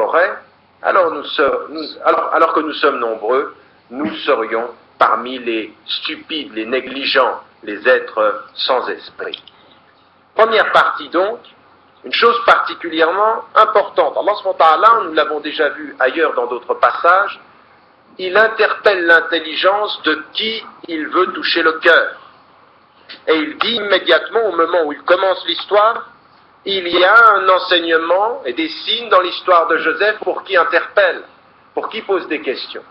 forêt, alors que nous sommes nombreux, nous serions parmi les stupides, les négligents, les êtres sans esprit. Première partie donc, une chose particulièrement importante. Allah subhanahu wa ta'ala, nous l'avons déjà vu ailleurs dans d'autres passages, il interpelle l'intelligence de qui il veut toucher le cœur. Et il dit immédiatement, au moment où il commence l'histoire, il y a un enseignement et des signes dans l'histoire de Joseph pour qui interpelle, pour qui pose des questions.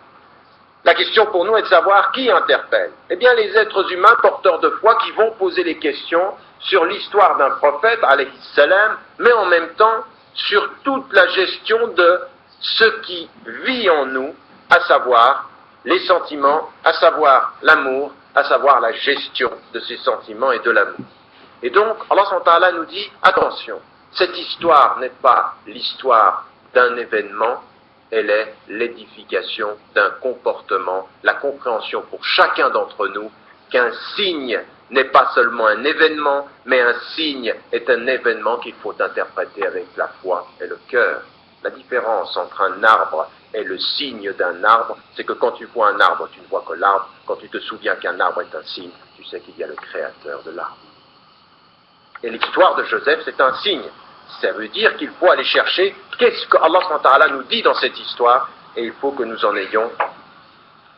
La question pour nous est de savoir qui interpelle. Eh bien, les êtres humains porteurs de foi qui vont poser les questions sur l'histoire d'un prophète, alayhi salam, mais en même temps sur toute la gestion de ce qui vit en nous, à savoir les sentiments, à savoir l'amour, à savoir la gestion de ces sentiments et de l'amour. Et donc, Allah subhanahu wa ta'ala nous dit, attention, cette histoire n'est pas l'histoire d'un événement, elle est l'édification d'un comportement, la compréhension pour chacun d'entre nous qu'un signe n'est pas seulement un événement, mais un signe est un événement qu'il faut interpréter avec la foi et le cœur. La différence entre un arbre et le signe d'un arbre, c'est que quand tu vois un arbre, tu ne vois que l'arbre. Quand tu te souviens qu'un arbre est un signe, tu sais qu'il y a le créateur de l'arbre. Et l'histoire de Joseph, c'est un signe. Ça veut dire qu'il faut aller chercher qu'est-ce que Allah subhanahu wa ta'ala nous dit dans cette histoire, et il faut que nous en ayons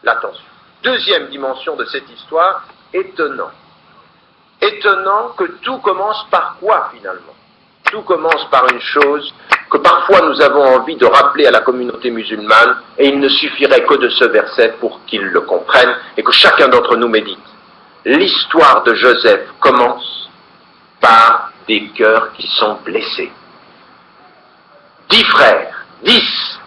l'attention. Deuxième dimension de cette histoire, étonnant. Étonnant que tout commence par quoi finalement? Tout commence par une chose que parfois nous avons envie de rappeler à la communauté musulmane, et il ne suffirait que de ce verset pour qu'ils le comprennent et que chacun d'entre nous médite. L'histoire de Joseph commence par des cœurs qui sont blessés. 10 frères, 10,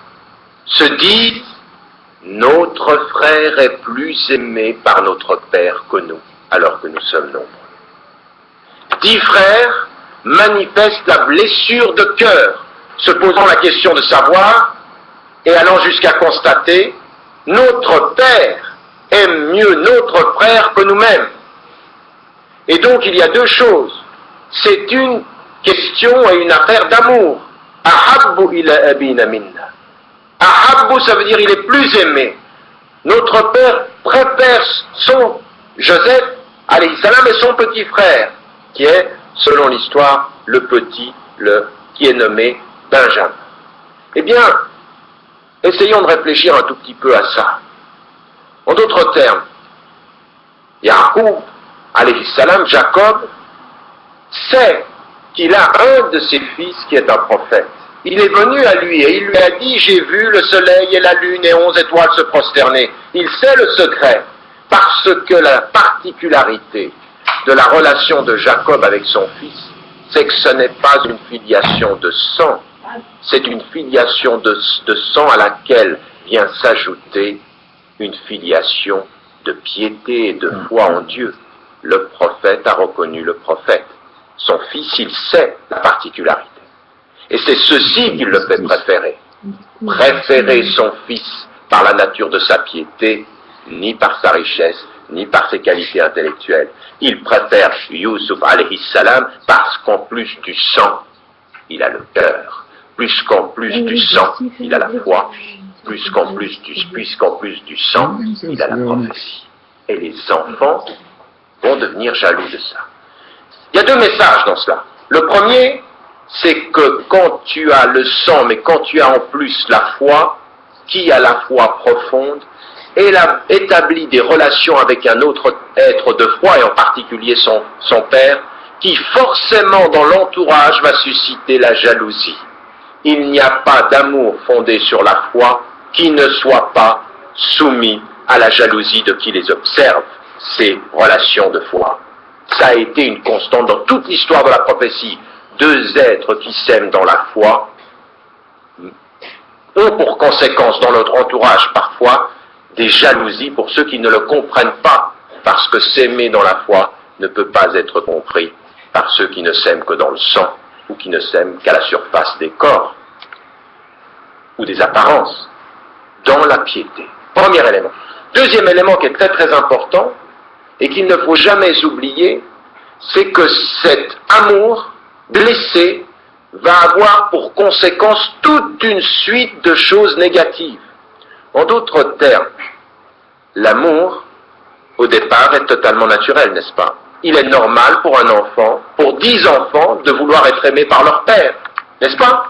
se disent « Notre frère est plus aimé par notre père que nous, alors que nous sommes nombreux. » 10 frères manifestent la blessure de cœur, se posant la question de savoir et allant jusqu'à constater « Notre père aime mieux notre frère que nous-mêmes. » Et donc il y a deux choses. C'est une question et une affaire d'amour. Ahabbu ila abina minna. Ahabbu, ça veut dire il est plus aimé. Notre père préfère son Joseph, alayhi salam, et son petit frère, qui est, selon l'histoire, le petit, qui est nommé Benjamin. Eh bien, essayons de réfléchir un tout petit peu à ça. En d'autres termes, Yacoub, alayhi salam, Jacob, sait qu'il a un de ses fils qui est un prophète. Il est venu à lui et il lui a dit « J'ai vu le soleil et la lune et 11 étoiles se prosterner ». Il sait le secret parce que la particularité de la relation de Jacob avec son fils, c'est que ce n'est pas une filiation de sang, c'est une filiation de sang à laquelle vient s'ajouter une filiation de piété et de foi en Dieu. Le prophète a reconnu le prophète. Son fils, il sait la particularité. Et c'est ceci qui le fait préférer. Préférer son fils par la nature de sa piété, ni par sa richesse, ni par ses qualités intellectuelles. Il préfère Youssouf alayhi salam parce qu'en plus du sang, il a le cœur. Puisqu'en plus du sang, il a la foi. Puisqu'en plus du sang, il a la prophétie. Et les enfants vont devenir jaloux de ça. Il y a deux messages dans cela. Le premier, c'est que quand tu as le sang, mais quand tu as en plus la foi, qui a la foi profonde, établit des relations avec un autre être de foi, et en particulier son père, qui forcément dans l'entourage va susciter la jalousie. Il n'y a pas d'amour fondé sur la foi qui ne soit pas soumis à la jalousie de qui les observe, ces relations de foi. Ça a été une constante dans toute l'histoire de la prophétie. Deux êtres qui s'aiment dans la foi ont pour conséquence dans notre entourage parfois des jalousies pour ceux qui ne le comprennent pas, parce que s'aimer dans la foi ne peut pas être compris par ceux qui ne s'aiment que dans le sang ou qui ne s'aiment qu'à la surface des corps ou des apparences, dans la piété. Premier élément. Deuxième élément qui est très très important et qu'il ne faut jamais oublier, c'est que cet amour blessé va avoir pour conséquence toute une suite de choses négatives. En d'autres termes, l'amour, au départ, est totalement naturel, n'est-ce pas? Il est normal pour un enfant, pour 10 enfants, de vouloir être aimé par leur père, n'est-ce pas?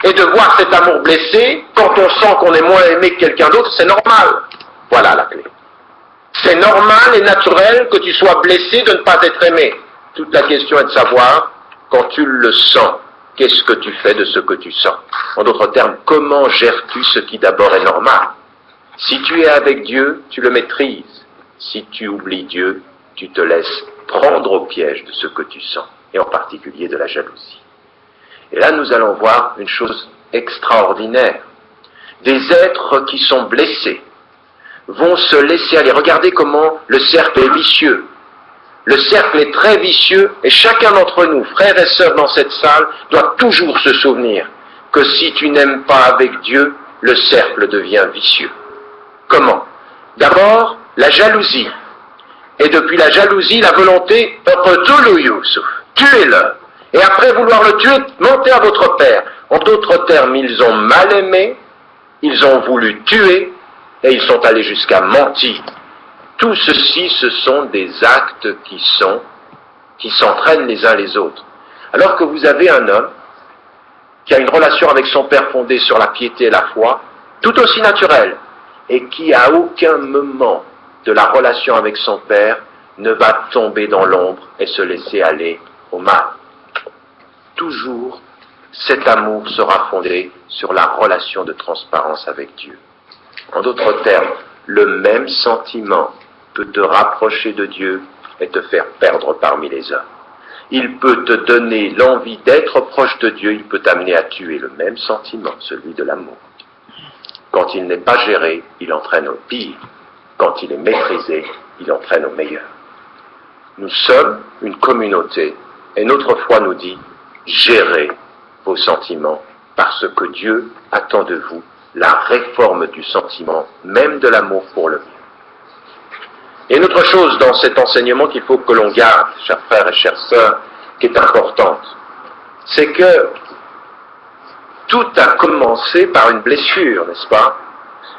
Et de voir cet amour blessé, quand on sent qu'on est moins aimé que quelqu'un d'autre, c'est normal. Voilà la clé. C'est normal et naturel que tu sois blessé de ne pas être aimé. Toute la question est de savoir, quand tu le sens, qu'est-ce que tu fais de ce que tu sens? En d'autres termes, comment gères-tu ce qui d'abord est normal? Si tu es avec Dieu, tu le maîtrises. Si tu oublies Dieu, tu te laisses prendre au piège de ce que tu sens, et en particulier de la jalousie. Et là, nous allons voir une chose extraordinaire. Des êtres qui sont blessés vont se laisser aller. Regardez comment le cercle est vicieux. Le cercle est très vicieux, et chacun d'entre nous, frères et sœurs dans cette salle, doit toujours se souvenir que si tu n'aimes pas avec Dieu, le cercle devient vicieux. Comment? D'abord, la jalousie. Et depuis la jalousie, la volonté, tuez-le. Et après vouloir le tuer, mentez à votre père. En d'autres termes, ils ont mal aimé, ils ont voulu tuer, et ils sont allés jusqu'à mentir. Tout ceci, ce sont des actes qui s'entraînent les uns les autres. Alors que vous avez un homme qui a une relation avec son père fondée sur la piété et la foi, tout aussi naturelle, et qui à aucun moment de la relation avec son père ne va tomber dans l'ombre et se laisser aller au mal. Toujours, cet amour sera fondé sur la relation de transparence avec Dieu. En d'autres termes, le même sentiment peut te rapprocher de Dieu et te faire perdre parmi les hommes. Il peut te donner l'envie d'être proche de Dieu, il peut t'amener à tuer le même sentiment, celui de l'amour. Quand il n'est pas géré, il entraîne au pire. Quand il est maîtrisé, il entraîne au meilleur. Nous sommes une communauté, et notre foi nous dit, gérez vos sentiments, parce que Dieu attend de vous la réforme du sentiment, même de l'amour pour le mieux. Et une autre chose dans cet enseignement qu'il faut que l'on garde, chers frères et chères sœurs, qui est importante, c'est que tout a commencé par une blessure, n'est-ce pas?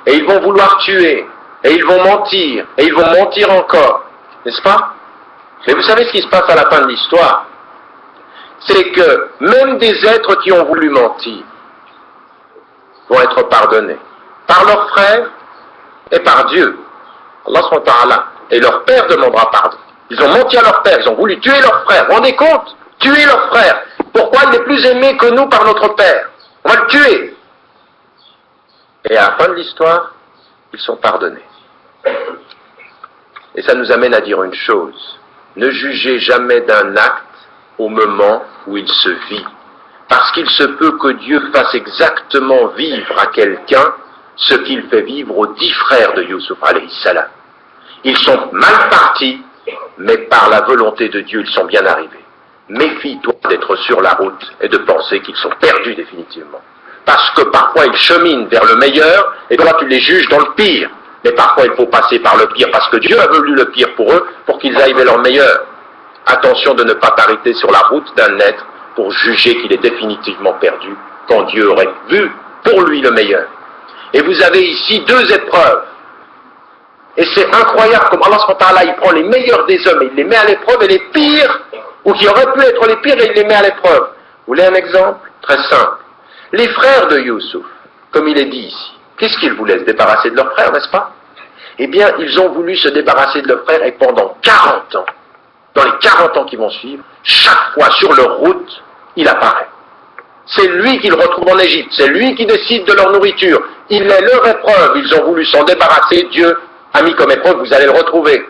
Et ils vont vouloir tuer, et ils vont mentir, et ils vont mentir encore, n'est-ce pas? Mais vous savez ce qui se passe à la fin de l'histoire? C'est que même des êtres qui ont voulu mentir vont être pardonnés par leurs frères et par Dieu. Allah subhanahu wa ta'ala. Et leur père demandera pardon. Ils ont menti à leur père, ils ont voulu tuer leur frère. Vous vous rendez compte? Tuer leur frère. Pourquoi il est plus aimé que nous par notre père? On va le tuer. Et à la fin de l'histoire, ils sont pardonnés. Et ça nous amène à dire une chose. Ne jugez jamais d'un acte au moment où il se vit. Parce qu'il se peut que Dieu fasse exactement vivre à quelqu'un ce qu'il fait vivre aux 10 frères de Youssouf alayhi salam. Ils sont mal partis, mais par la volonté de Dieu, ils sont bien arrivés. Méfie-toi d'être sur la route et de penser qu'ils sont perdus définitivement. Parce que parfois ils cheminent vers le meilleur, et toi tu les juges dans le pire. Mais parfois il faut passer par le pire, parce que Dieu a voulu le pire pour eux, pour qu'ils aillent vers leur meilleur. Attention de ne pas t'arrêter sur la route d'un être pour juger qu'il est définitivement perdu, quand Dieu aurait vu pour lui le meilleur. Et vous avez ici 2 épreuves. Et c'est incroyable comme Allah subhanahu wa ta'ala, il prend les meilleurs des hommes et il les met à l'épreuve, et les pires, ou qui auraient pu être les pires, et il les met à l'épreuve. Vous voulez un exemple? Très simple. Les frères de Youssouf, comme il est dit ici, qu'est-ce qu'ils voulaient? Se débarrasser de leur frère, n'est-ce pas? Eh bien, ils ont voulu se débarrasser de leur frère, et pendant 40 ans, dans les 40 ans qui vont suivre, chaque fois sur leur route, il apparaît. C'est lui qu'ils retrouvent en Égypte, c'est lui qui décide de leur nourriture. Il est leur épreuve, ils ont voulu s'en débarrasser, Dieu a mis comme épreuve, vous allez le retrouver.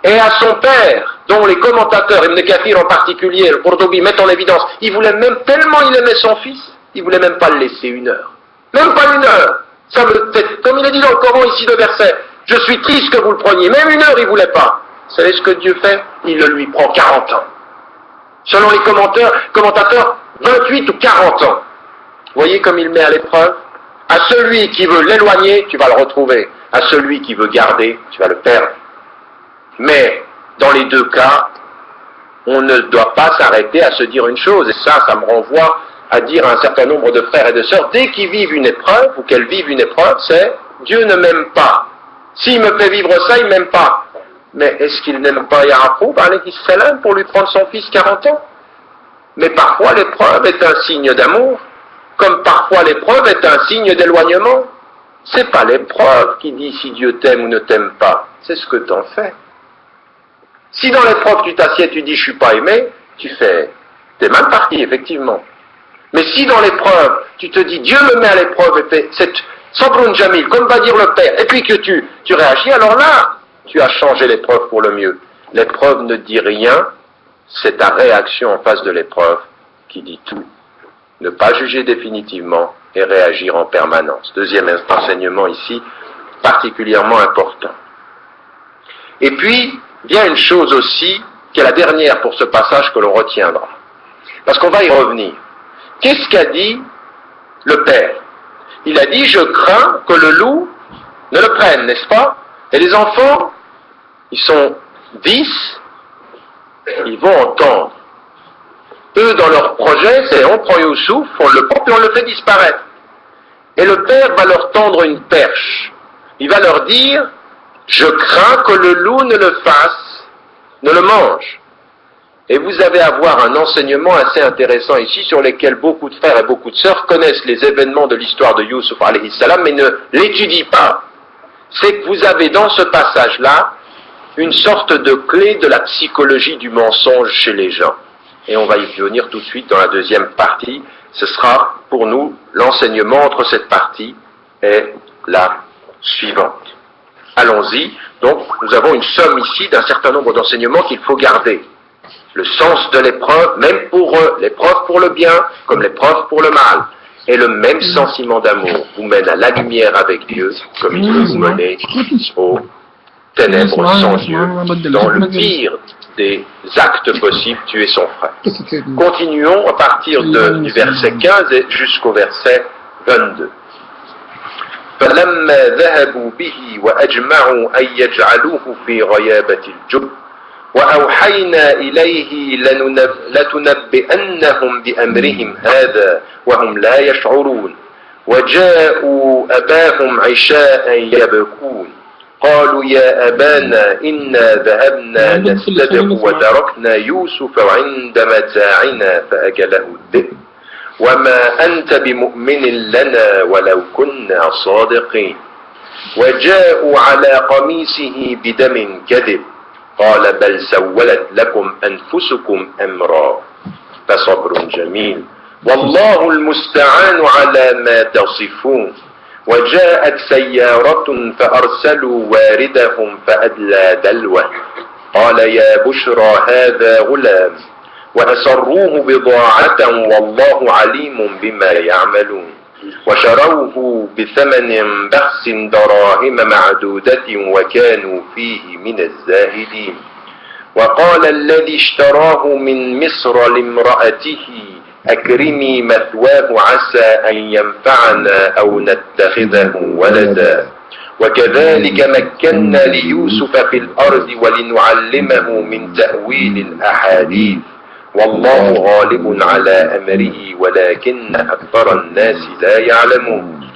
Et à son père, dont les commentateurs, Ibn Kathir en particulier, le Qurtubi mettent en évidence, il voulait même, tellement il aimait son fils, il voulait même pas le laisser 1 heure. Même pas 1 heure. Ça me fait, comme il est dit dans le Coran ici, le verset, je suis triste que vous le preniez, même 1 heure il voulait pas. Vous savez ce que Dieu fait? Il le lui prend 40 ans. Selon les commentateurs, 28 ou 40 ans. Vous voyez comme il met à l'épreuve? À celui qui veut l'éloigner, tu vas le retrouver. À celui qui veut garder, tu vas le perdre. Mais, dans les 2 cas, on ne doit pas s'arrêter à se dire une chose, et ça me renvoie à dire à un certain nombre de frères et de sœurs, dès qu'ils vivent une épreuve, ou qu'elles vivent une épreuve, c'est « Dieu ne m'aime pas. S'il me fait vivre ça, il ne m'aime pas. » Mais est-ce qu'il n'aime pas Yaaqub, alayhi salam, pour lui prendre son fils 40 ans? Mais parfois l'épreuve est un signe d'amour, comme parfois l'épreuve est un signe d'éloignement. C'est pas l'épreuve qui dit si Dieu t'aime ou ne t'aime pas, c'est ce que t'en fais. Si dans l'épreuve tu t'assieds, tu dis je suis pas aimé, t'es mal parti, effectivement. Mais si dans l'épreuve, tu te dis Dieu me met à l'épreuve et fait cette sabrun jamil, comme va dire le Père, et puis que tu réagis, alors là, tu as changé l'épreuve pour le mieux. L'épreuve ne dit rien, c'est ta réaction en face de l'épreuve qui dit tout. Ne pas juger définitivement et réagir en permanence. Deuxième enseignement ici, particulièrement important. Et puis, il y a une chose aussi, qui est la dernière pour ce passage que l'on retiendra. Parce qu'on va y revenir. Qu'est-ce qu'a dit le Père? Il a dit, je crains que le loup ne le prenne, n'est-ce pas? Et les enfants, ils sont 10, ils vont entendre. Eux, dans leur projet, c'est on prend Youssouf, on le prend et on le fait disparaître. Et le Père va leur tendre une perche. Il va leur dire, je crains que le loup ne le fasse, ne le mange. Et vous avez à voir un enseignement assez intéressant ici, sur lequel beaucoup de frères et beaucoup de sœurs connaissent les événements de l'histoire de Youssouf alayhi salam, mais ne l'étudient pas. C'est que vous avez dans ce passage-là une sorte de clé de la psychologie du mensonge chez les gens. Et on va y venir tout de suite dans la deuxième partie. Ce sera pour nous l'enseignement entre cette partie et la suivante. Allons-y. Donc, nous avons une somme ici d'un certain nombre d'enseignements qu'il faut garder. Le sens de l'épreuve, même pour eux, l'épreuve pour le bien, comme l'épreuve pour le mal. Et le même sentiment d'amour vous mène à la lumière avec Dieu, comme il peut vous mener aux ténèbres sans Dieu, dans le pire des actes possibles, tuer son frère. Continuons à partir du verset 15 et jusqu'au verset 22. فَلَمَّا ذَهَبُوا بِهِ وَأَجْمَعُوا أَن يَجْعَلُوهُ فِي غَيَابَةِ الْجُبِّ وَأَوْحَيْنَا إِلَيْهِ لَتُنَبِّئَنَّهُمْ بِأَمْرِهِمْ هَذَا وَهُمْ لَا يَشْعُرُونَ وَجَاءُوا أَبَاهُمْ عِشَاءً يَبْكُونَ قالوا يا أبانا إنا ذهبنا نستبق وتركنا يوسف عند متاعنا فأكله الذئب وما أنت بمؤمن لنا ولو كنا صادقين وجاءوا على قميصه بدم كذب قال بل سولت لكم أنفسكم أمرا فصبر جميل والله المستعان على ما تصفون وجاءت سيارة فأرسلوا واردهم فأدلى دلوه قال يا بشرى هذا غلام وأسروه بضاعة والله عليم بما يعملون وشروه بثمن بخس دراهم معدودة وكانوا فيه من الزاهدين وقال الذي اشتراه من مصر لامرأته أكرمي مثواه عسى أن ينفعنا أو نتخذه ولدا وكذلك مكنا ليوسف في الأرض ولنعلمه من تأويل الأحاديث والله غالب على أمره ولكن أكثر الناس لا يعلمون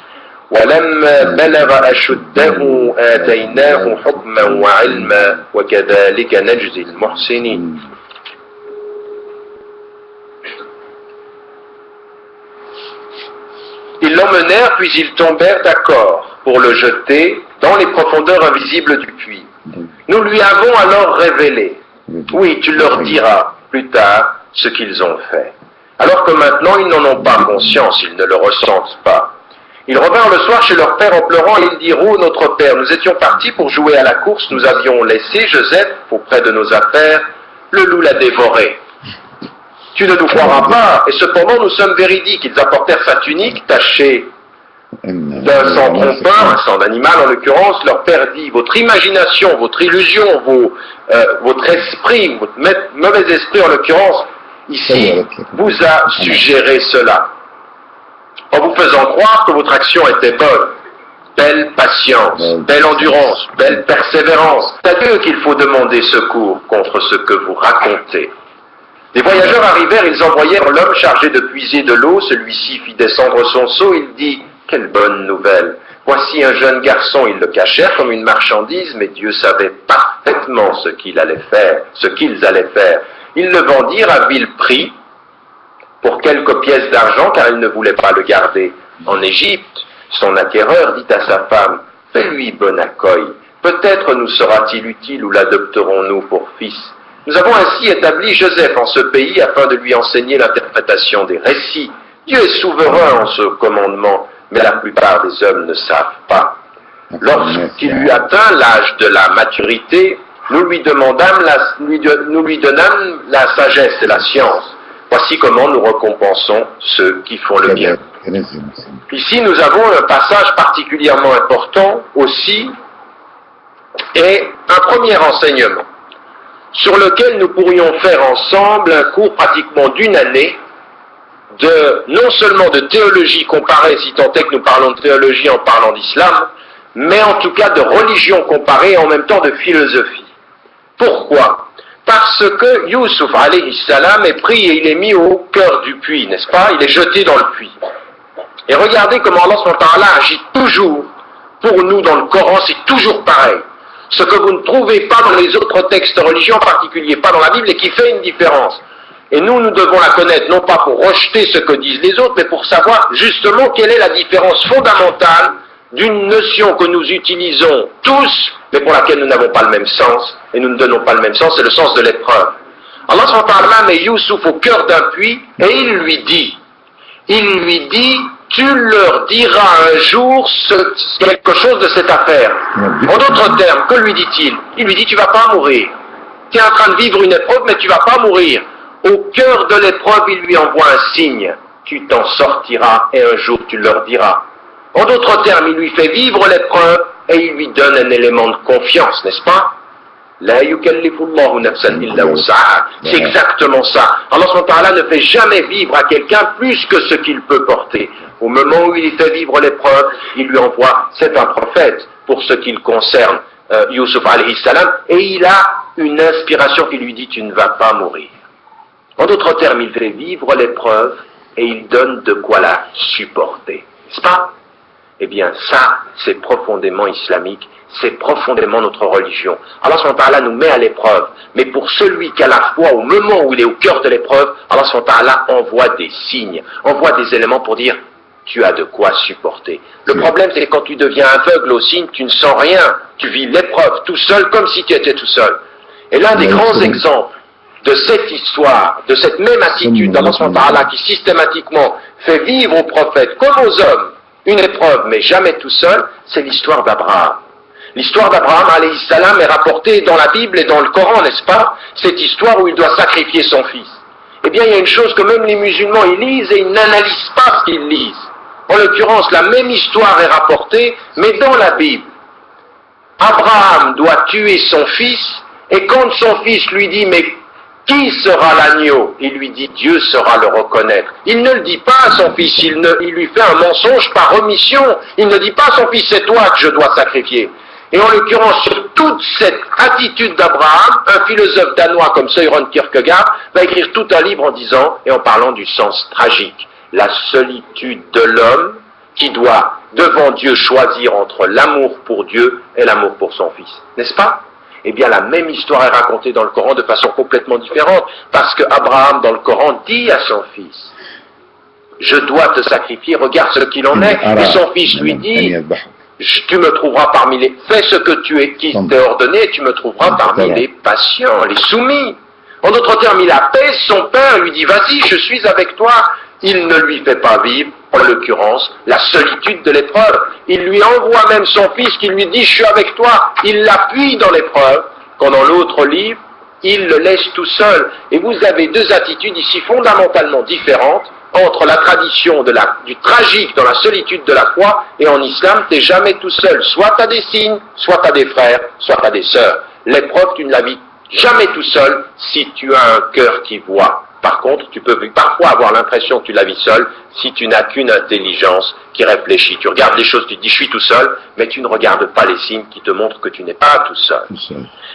ولما بلغ أشده آتيناه حكما وعلما وكذلك نجزي المحسنين. Ils l'emmenèrent, puis ils tombèrent d'accord pour le jeter dans les profondeurs invisibles du puits. Nous lui avons alors révélé. Oui, tu leur diras plus tard ce qu'ils ont fait. Alors que maintenant, ils n'en ont pas conscience, ils ne le ressentent pas. Ils revinrent le soir chez leur père en pleurant et ils dirent « Oh, notre père, nous étions partis pour jouer à la course, nous avions laissé Joseph auprès de nos affaires, le loup l'a dévoré. » Tu ne nous croiras pas, et cependant nous sommes véridiques. Ils apportèrent sa tunique tachée d'un sang trompeur, un sang d'animal en l'occurrence. Leur père dit, votre imagination, votre illusion, votre esprit, votre mauvais esprit en l'occurrence, ici, vous a suggéré cela, en vous faisant croire que votre action était bonne. Belle patience, belle endurance, belle persévérance. C'est à Dieu qu'il faut demander secours contre ce que vous racontez. Les voyageurs arrivèrent, ils envoyèrent l'homme chargé de puiser de l'eau, celui-ci fit descendre son seau, il dit « Quelle bonne nouvelle! Voici un jeune garçon, ils le cachèrent comme une marchandise, mais Dieu savait parfaitement ce qu'ils allaient faire. Ils le vendirent à vil prix, pour quelques pièces d'argent, car il ne voulait pas le garder. En Égypte, son acquéreur dit à sa femme, « Fais-lui bon accueil, peut-être nous sera-t-il utile ou l'adopterons-nous pour fils. » Nous avons ainsi établi Joseph en ce pays afin de lui enseigner l'interprétation des récits. Dieu est souverain en ce commandement, mais la plupart des hommes ne savent pas. Lorsqu'il eut atteint l'âge de la maturité, nous lui donnâmes la sagesse et la science. Voici comment nous récompensons ceux qui font le bien. Ici, nous avons un passage particulièrement important aussi, et un premier enseignement, sur lequel nous pourrions faire ensemble un cours pratiquement d'une année, non seulement de théologie comparée, si tant est que nous parlons de théologie en parlant d'islam, mais en tout cas de religion comparée et en même temps de philosophie. Pourquoi ? Parce que Youssouf alayhi salam est pris et il est mis au cœur du puits, n'est-ce pas ? Il est jeté dans le puits. Et regardez comment Allah subhanahu wa ta'ala agit toujours pour nous dans le Coran, c'est toujours pareil. Ce que vous ne trouvez pas dans les autres textes religieux, en particulier pas dans la Bible, et qui fait une différence. Et nous devons la connaître, non pas pour rejeter ce que disent les autres, mais pour savoir justement quelle est la différence fondamentale d'une notion que nous utilisons tous, mais pour laquelle nous n'avons pas le même sens, et nous ne donnons pas le même sens, c'est le sens de l'épreuve. Allah subhanahu wa ta'ala met Youssouf au cœur d'un puits, et il lui dit, tu leur diras un jour quelque chose de cette affaire. En d'autres termes, que lui dit-il ? Il lui dit, tu ne vas pas mourir. Tu es en train de vivre une épreuve, mais tu ne vas pas mourir. Au cœur de l'épreuve, il lui envoie un signe. Tu t'en sortiras et un jour tu leur diras. En d'autres termes, il lui fait vivre l'épreuve et il lui donne un élément de confiance, n'est-ce pas ? La yukallifullahu nafsan illa wus'aha. C'est exactement ça. Allah subhanahu wa ta'ala ne fait jamais vivre à quelqu'un plus que ce qu'il peut porter. Au moment où il fait vivre l'épreuve, il lui envoie, c'est un prophète pour ce qui le concerne, Youssouf alayhi salam, et il a une inspiration qui lui dit, tu ne vas pas mourir. En d'autres termes, il fait vivre l'épreuve et il donne de quoi la supporter. N'est-ce pas ? Eh bien, ça, c'est profondément islamique, c'est profondément notre religion. Allah subhanahu wa ta'ala nous met à l'épreuve, mais pour celui qui a la foi au moment où il est au cœur de l'épreuve, Allah subhanahu wa ta'ala envoie des signes, envoie des éléments pour dire, tu as de quoi supporter. Le problème, c'est que quand tu deviens aveugle aux signes, tu ne sens rien, tu vis l'épreuve tout seul, comme si tu étais tout seul. Et l'un des grands exemples de cette histoire, de cette même attitude d'Allah subhanahu wa ta'ala qui systématiquement fait vivre aux prophètes comme aux hommes une épreuve, mais jamais tout seul, c'est l'histoire d'Abraham. L'histoire d'Abraham, alayhi salam, est rapportée dans la Bible et dans le Coran, n'est-ce pas ? Cette histoire où il doit sacrifier son fils. Eh bien, il y a une chose que même les musulmans, ils lisent et ils n'analysent pas ce qu'ils lisent. En l'occurrence, la même histoire est rapportée, mais dans la Bible. Abraham doit tuer son fils, et quand son fils lui dit, mais qui sera l'agneau ? Il lui dit, Dieu saura le reconnaître. Il ne le dit pas à son fils, il lui fait un mensonge par omission. Il ne dit pas à son fils, c'est toi que je dois sacrifier. Et en l'occurrence, sur toute cette attitude d'Abraham, un philosophe danois comme Søren Kierkegaard va écrire tout un livre en disant, et en parlant du sens tragique, la solitude de l'homme qui doit, devant Dieu, choisir entre l'amour pour Dieu et l'amour pour son fils. N'est-ce pas ? Eh bien, la même histoire est racontée dans le Coran de façon complètement différente, parce que Abraham, dans le Coran, dit à son fils, je dois te sacrifier, regarde ce qu'il en est, et son fils lui dit, tu me trouveras parmi les, fais ce que qui t'est ordonné, et tu me trouveras parmi les patients, les soumis. En d'autres termes, il apaise son père, lui dit, vas-y, je suis avec toi. Il ne lui fait pas vivre, en l'occurrence, la solitude de l'épreuve. Il lui envoie même son fils qui lui dit, je suis avec toi. Il l'appuie dans l'épreuve, quand dans l'autre livre, il le laisse tout seul. Et vous avez deux attitudes ici fondamentalement différentes entre la tradition du tragique dans la solitude de la foi, et en islam, tu n'es jamais tout seul. Soit tu as des signes, soit tu as des frères, soit tu as des sœurs. L'épreuve, tu ne la vis jamais tout seul si tu as un cœur qui voit. Par contre, tu peux parfois avoir l'impression que tu la vis seul si tu n'as qu'une intelligence qui réfléchit. Tu regardes les choses, tu te dis je suis tout seul, mais tu ne regardes pas les signes qui te montrent que tu n'es pas tout seul.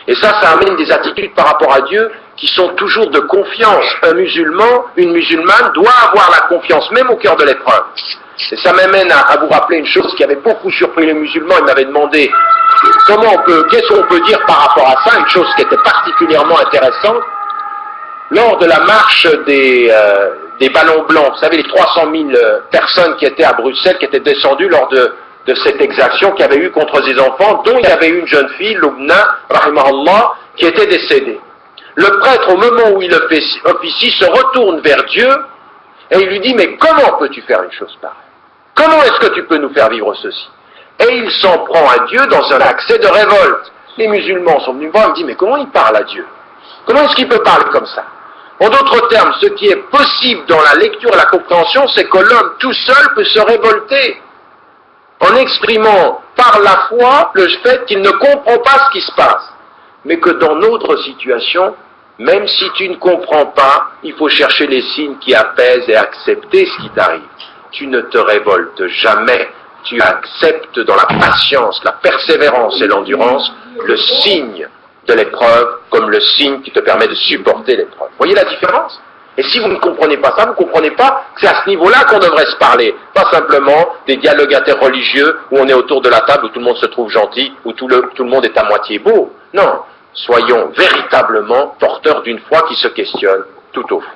Et ça amène des attitudes par rapport à Dieu qui sont toujours de confiance. Un musulman, une musulmane doit avoir la confiance, même au cœur de l'épreuve. Et ça m'amène à vous rappeler une chose qui avait beaucoup surpris les musulmans. Ils m'avaient demandé qu'est-ce qu'on peut dire par rapport à ça, une chose qui était particulièrement intéressante. Lors de la marche des ballons blancs, vous savez, les 300 000 personnes qui étaient à Bruxelles, qui étaient descendues lors de cette exaction qu'il y avait eu contre ces enfants, dont il y avait eu une jeune fille, Lubna, rahimahullah, qui était décédée. Le prêtre, au moment où il officie, se retourne vers Dieu et il lui dit, mais comment peux-tu faire une chose pareille? Comment est-ce que tu peux nous faire vivre ceci? Et il s'en prend à Dieu dans un accès de révolte. Les musulmans sont venus voir et me disent, mais comment il parle à Dieu? Comment est-ce qu'il peut parler comme ça? En d'autres termes, ce qui est possible dans la lecture et la compréhension, c'est que l'homme tout seul peut se révolter en exprimant par la foi le fait qu'il ne comprend pas ce qui se passe. Mais que dans notre situation, même si tu ne comprends pas, il faut chercher les signes qui apaisent et accepter ce qui t'arrive. Tu ne te révoltes jamais. Tu acceptes dans la patience, la persévérance et l'endurance le signe de l'épreuve comme le signe qui te permet de supporter l'épreuve. Voyez la différence? Et si vous ne comprenez pas ça, vous ne comprenez pas que c'est à ce niveau-là qu'on devrait se parler. Pas simplement des dialogues interreligieux où on est autour de la table, où tout le monde se trouve gentil, où tout le monde est à moitié beau. Non, soyons véritablement porteurs d'une foi qui se questionne tout au fond.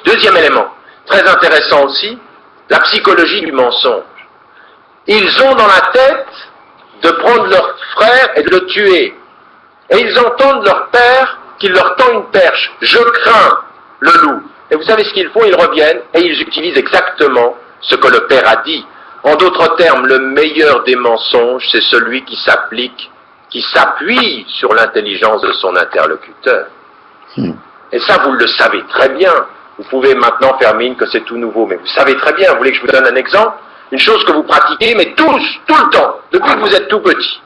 Deuxième élément, très intéressant aussi, la psychologie du mensonge. Ils ont dans la tête de prendre leur frère et de le tuer. Et ils entendent leur père qui leur tend une perche. Je crains le loup. Et vous savez ce qu'ils font? Ils reviennent et ils utilisent exactement ce que le père a dit. En d'autres termes, le meilleur des mensonges, c'est celui qui s'appuie sur l'intelligence de son interlocuteur. Et ça, vous le savez très bien. Vous pouvez maintenant faire mine que c'est tout nouveau, mais vous savez très bien. Vous voulez que je vous donne un exemple? Une chose que vous pratiquez, mais tous, tout le temps, depuis que vous êtes tout petit.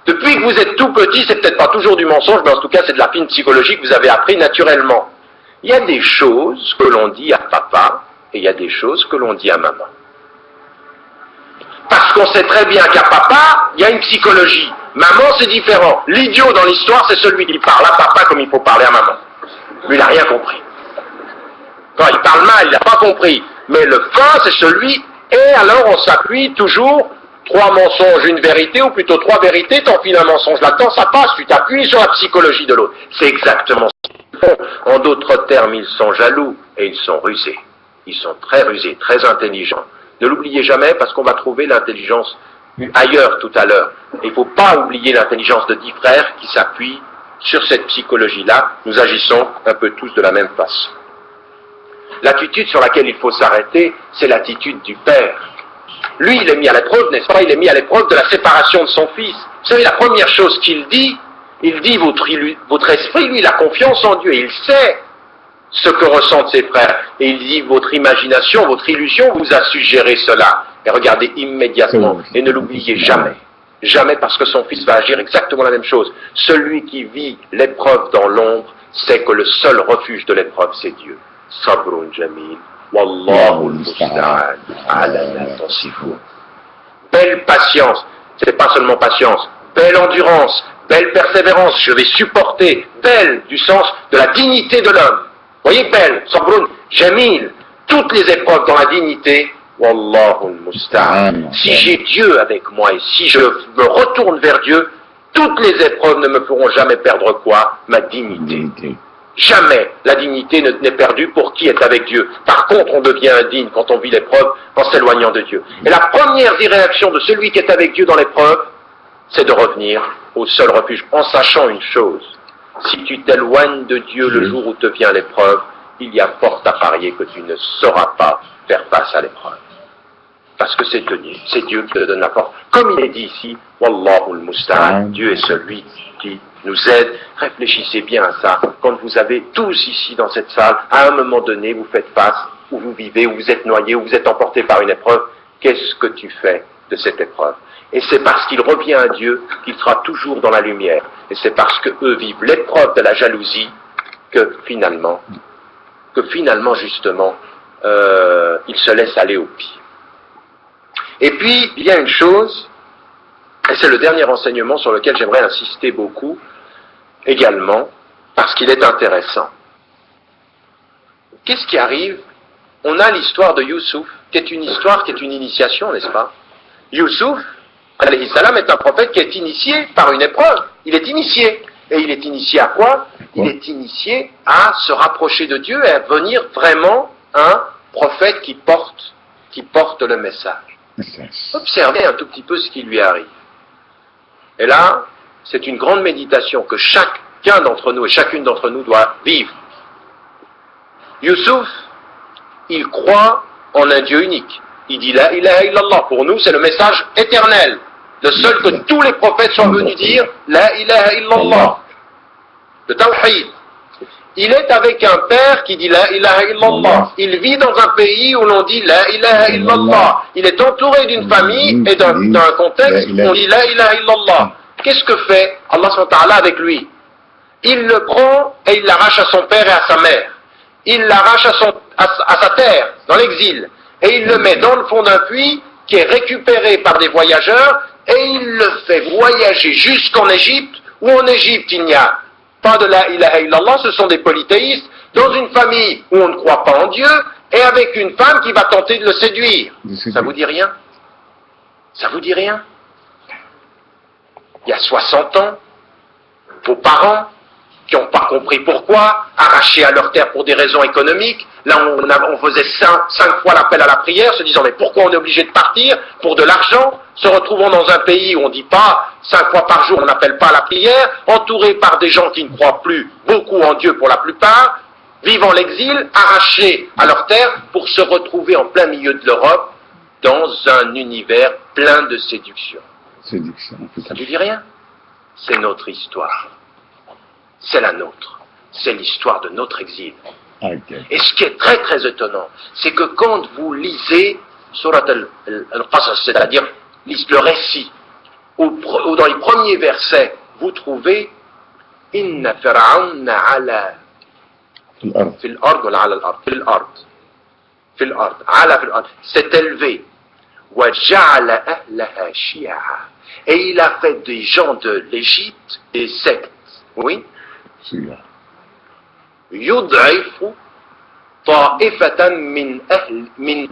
Depuis que vous êtes tout petit, c'est peut-être pas toujours du mensonge, mais en tout cas c'est de la fine psychologie que vous avez appris naturellement. Il y a des choses que l'on dit à papa, et il y a des choses que l'on dit à maman. Parce qu'on sait très bien qu'à papa, il y a une psychologie. Maman, c'est différent. L'idiot dans l'histoire, c'est celui qui parle à papa comme il faut parler à maman. Lui, il n'a rien compris. Quand il parle mal, il n'a pas compris. Mais le fin, c'est celui, et alors on s'appuie toujours, 3 mensonges, une vérité, ou plutôt 3 vérités, t'enfiles un mensonge là-dedans, ça passe, tu t'appuies sur la psychologie de l'autre. C'est exactement ce qu'ils font. En d'autres termes, ils sont jaloux, et ils sont rusés. Ils sont très rusés, très intelligents. Ne l'oubliez jamais, parce qu'on va trouver l'intelligence ailleurs tout à l'heure. Il ne faut pas oublier l'intelligence de 10 frères qui s'appuient sur cette psychologie-là. Nous agissons un peu tous de la même façon. L'attitude sur laquelle il faut s'arrêter, c'est l'attitude du père. Lui, il est mis à l'épreuve, n'est-ce pas? Il est mis à l'épreuve de la séparation de son fils. Vous savez, la première chose qu'il dit, il dit votre esprit, lui, il a confiance en Dieu, et il sait ce que ressentent ses frères. Et il dit, votre imagination, votre illusion vous a suggéré cela. Et regardez immédiatement, et ne l'oubliez jamais. Jamais, parce que son fils va agir exactement la même chose. Celui qui vit l'épreuve dans l'ombre sait que le seul refuge de l'épreuve, c'est Dieu. Sabrun jamil, wallahu al-musta'an ala ma tasifun. Belle patience, c'est pas seulement patience, belle endurance, belle persévérance, je vais supporter, belle du sens de la dignité de l'homme. Voyez, belle, sabrun jamil, toutes les épreuves dans la dignité, wallahu al-musta'an. Si j'ai Dieu avec moi et si je me retourne vers Dieu, toutes les épreuves ne me feront jamais perdre quoi? Ma dignité. Jamais la dignité n'est perdue pour qui est avec Dieu. Par contre, on devient indigne quand on vit l'épreuve en s'éloignant de Dieu. Et la première des réactions de celui qui est avec Dieu dans l'épreuve, c'est de revenir au seul refuge, en sachant une chose. Si tu t'éloignes de Dieu le jour où te vient l'épreuve, il y a fort à parier que tu ne sauras pas faire face à l'épreuve. Parce que c'est Dieu qui te donne la force. Comme il est dit ici, Wallahu al-Musta'an, Dieu est celui qui nous aide. Réfléchissez bien à ça. Quand vous avez tous ici dans cette salle, à un moment donné, vous faites face, ou vous vivez, ou vous êtes noyé, ou vous êtes emporté par une épreuve, qu'est-ce que tu fais de cette épreuve? Et c'est parce qu'il revient à Dieu qu'il sera toujours dans la lumière. Et c'est parce que eux vivent l'épreuve de la jalousie que finalement justement, ils se laissent aller au pire. Et puis, il y a une chose, et c'est le dernier enseignement sur lequel j'aimerais insister beaucoup, également, parce qu'il est intéressant. Qu'est-ce qui arrive? On a l'histoire de Youssouf, qui est une histoire, qui est une initiation, n'est-ce pas? Youssouf, alayhi salam, est un prophète qui est initié par une épreuve. Il est initié. Et il est initié à quoi? Il est initié à se rapprocher de Dieu et à devenir vraiment un prophète qui porte le message. Observez un tout petit peu ce qui lui arrive. Et là, c'est une grande méditation que chacun d'entre nous et chacune d'entre nous doit vivre. Youssouf, il croit en un Dieu unique. Il dit la ilaha illallah. Pour nous, c'est le message éternel. Le seul que tous les prophètes sont venus dire la ilaha illallah. Le tawhid. Il est avec un père qui dit la ilaha illallah. Il vit dans un pays où l'on dit la ilaha illallah. Il est entouré d'une famille et d'un contexte où on dit la ilaha illallah. Qu'est-ce que fait Allah subhanahu wa ta'ala avec lui? Il le prend et il l'arrache à son père et à sa mère. Il l'arrache à sa terre, dans l'exil. Et il le met dans le fond d'un puits qui est récupéré par des voyageurs et il le fait voyager jusqu'en Égypte, où en Égypte il n'y a pas de la ilaha illallah, ce sont des polythéistes, dans une famille où on ne croit pas en Dieu, et avec une femme qui va tenter de le séduire. Ça vous dit rien? Ça vous dit rien? Il y a 60 ans, vos parents, qui n'ont pas compris pourquoi, arrachés à leur terre pour des raisons économiques, là on faisait 5 fois l'appel à la prière, se disant mais pourquoi on est obligé de partir pour de l'argent, se retrouvant dans un pays où on ne dit pas 5 fois par jour, on n'appelle pas à la prière, entourés par des gens qui ne croient plus beaucoup en Dieu pour la plupart, vivant l'exil, arrachés à leur terre pour se retrouver en plein milieu de l'Europe dans un univers plein de séduction. Ça ne vous dit rien? C'est notre histoire. C'est la nôtre. C'est l'histoire de notre exil. Okay. Et ce qui est très très étonnant, c'est que quand vous lisez Surat al-Qasas, c'est-à-dire le récit, ou dans les premiers versets, vous trouvez Inna fir'auna ala fil ard wala ala al-ard fil ard ala fil ard s'est élevé wa ja'ala ahlaha shi'a, et il a fait des gens de l'Égypte des sectes. Oui. يضعف طائفة من أهل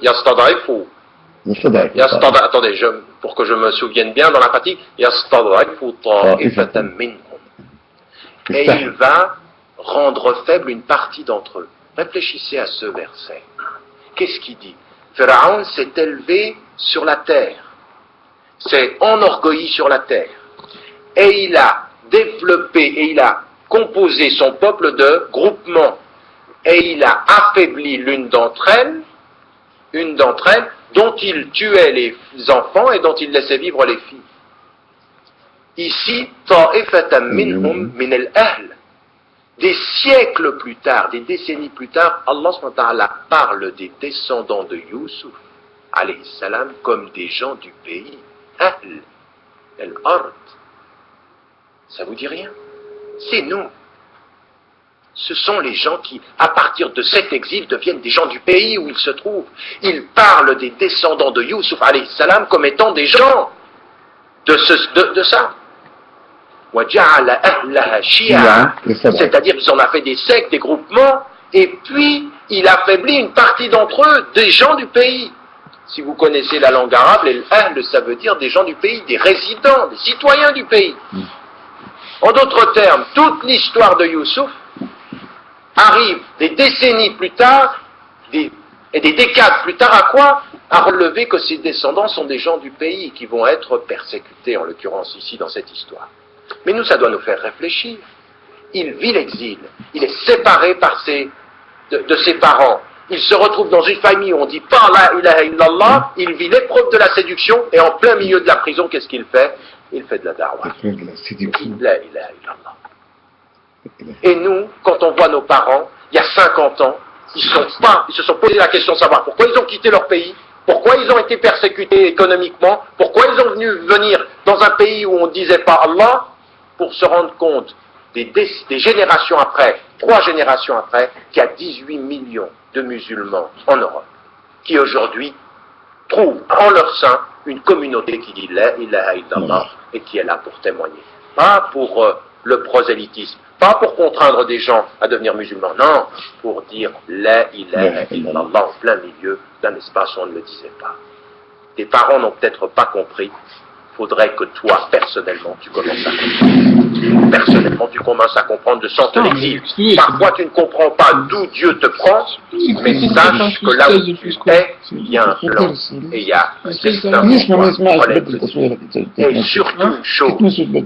يستضعف attendez, pour que je me souvienne bien dans la pratique, يستضعف طائفة منهم, et il va rendre faible une partie d'entre eux. Réfléchissez à ce verset. Qu'est-ce qu'il dit? Pharaon s'est élevé sur la terre, s'est enorgueilli sur la terre, et il a développé et il a composé son peuple de groupements, et il a affaibli une d'entre elles dont il tuait les enfants et dont il laissait vivre les filles. Ici, ta'ifatan minhum min al-ahl. Des siècles plus tard, des décennies plus tard, Allah subhanahu wa ta'ala parle des descendants de Youssouf alayhi salam comme des gens du pays. Ahl al-ard. Ça vous dit rien? C'est nous. Ce sont les gens qui, à partir de cet exil, deviennent des gens du pays où ils se trouvent. Ils parlent des descendants de Youssouf alayhi salam comme étant des gens de ça. وَجَعَلَ أَهْلَهَا شِيَعًا, c'est-à-dire qu'ils en ont fait des sectes, des groupements, et puis il affaiblit une partie d'entre eux, des gens du pays. Si vous connaissez la langue arabe, l'ahl, ça veut dire des gens du pays, des résidents, des citoyens du pays. En d'autres termes, toute l'histoire de Youssouf arrive des décennies plus tard, et des décades plus tard, à quoi? À relever que ses descendants sont des gens du pays qui vont être persécutés, en l'occurrence ici dans cette histoire. Mais nous, ça doit nous faire réfléchir. Il vit l'exil, il est séparé de ses parents, il se retrouve dans une famille où on dit pas la ilaha illallah, il vit l'épreuve de la séduction, et en plein milieu de la prison, qu'est-ce qu'il fait? Il fait de la da'wah. La ilaha illallah. Et nous, quand on voit nos parents, il y a 50 ans, ils se sont posé la question de savoir pourquoi ils ont quitté leur pays, pourquoi ils ont été persécutés économiquement, pourquoi ils ont venir dans un pays où on ne disait pas Allah, pour se rendre compte des générations après, 3 générations après, qu'il y a 18 millions de musulmans en Europe, qui aujourd'hui trouvent en leur sein une communauté qui dit la ilaha illallah. et qui est là pour témoigner. Pas pour le prosélytisme, pas pour contraindre des gens à devenir musulmans, non, pour dire la ilaha illallah en plein milieu d'un espace où on ne le disait pas. Tes parents n'ont peut-être pas compris, faudrait que toi, personnellement, tu commences à comprendre. Personnellement, tu commences à comprendre de sorte l'exil. Parfois, tu ne comprends pas d'où Dieu te prend, mais sache que là où tu es, il y a un plan et il y a un destin. Et surtout une chose, des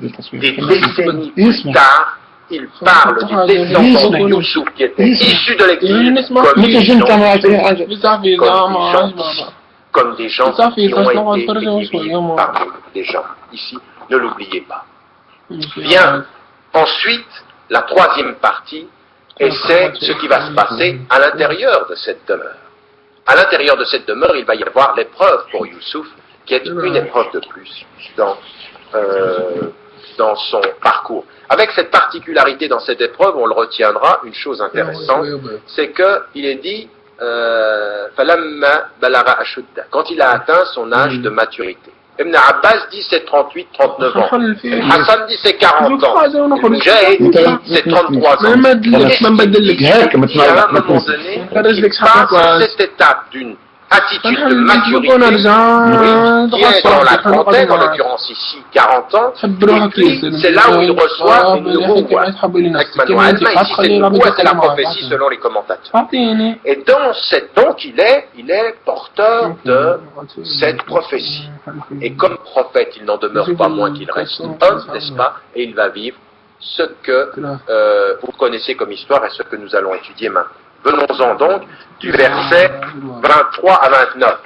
décennies plus tard, il parle des descendants de Youssouf qui étaient issus de l'exil comme des gens qui ont été exilés parmi des gens ici. Ne l'oubliez pas. Bien, ensuite, la troisième partie, et c'est ce qui va se passer à l'intérieur de cette demeure. À l'intérieur de cette demeure, il va y avoir l'épreuve pour Youssouf, qui est une épreuve de plus dans son parcours. Avec cette particularité dans cette épreuve, on le retiendra, une chose intéressante, c'est qu'il est dit quand il a atteint son âge de maturité. Ibn Abbas dit c'est 38-39 ans. Hassan dit c'est 40 ans. Mujahid dit c'est 33 ans. Et à un moment donné, il passe cette étape d'une attitude de maturité, qui est dans la trentaine, en l'occurrence ici 40 ans, et puis c'est là où il reçoit une nouveauté. Ici c'est une nouveauté, c'est la prophétie selon les commentateurs. Et donc il est porteur de cette prophétie. Et comme prophète, il n'en demeure pas moins qu'il reste homme, n'est-ce pas? Et il va vivre ce que vous connaissez comme histoire et ce que nous allons étudier maintenant. Venons-en donc du verset 23 à 29.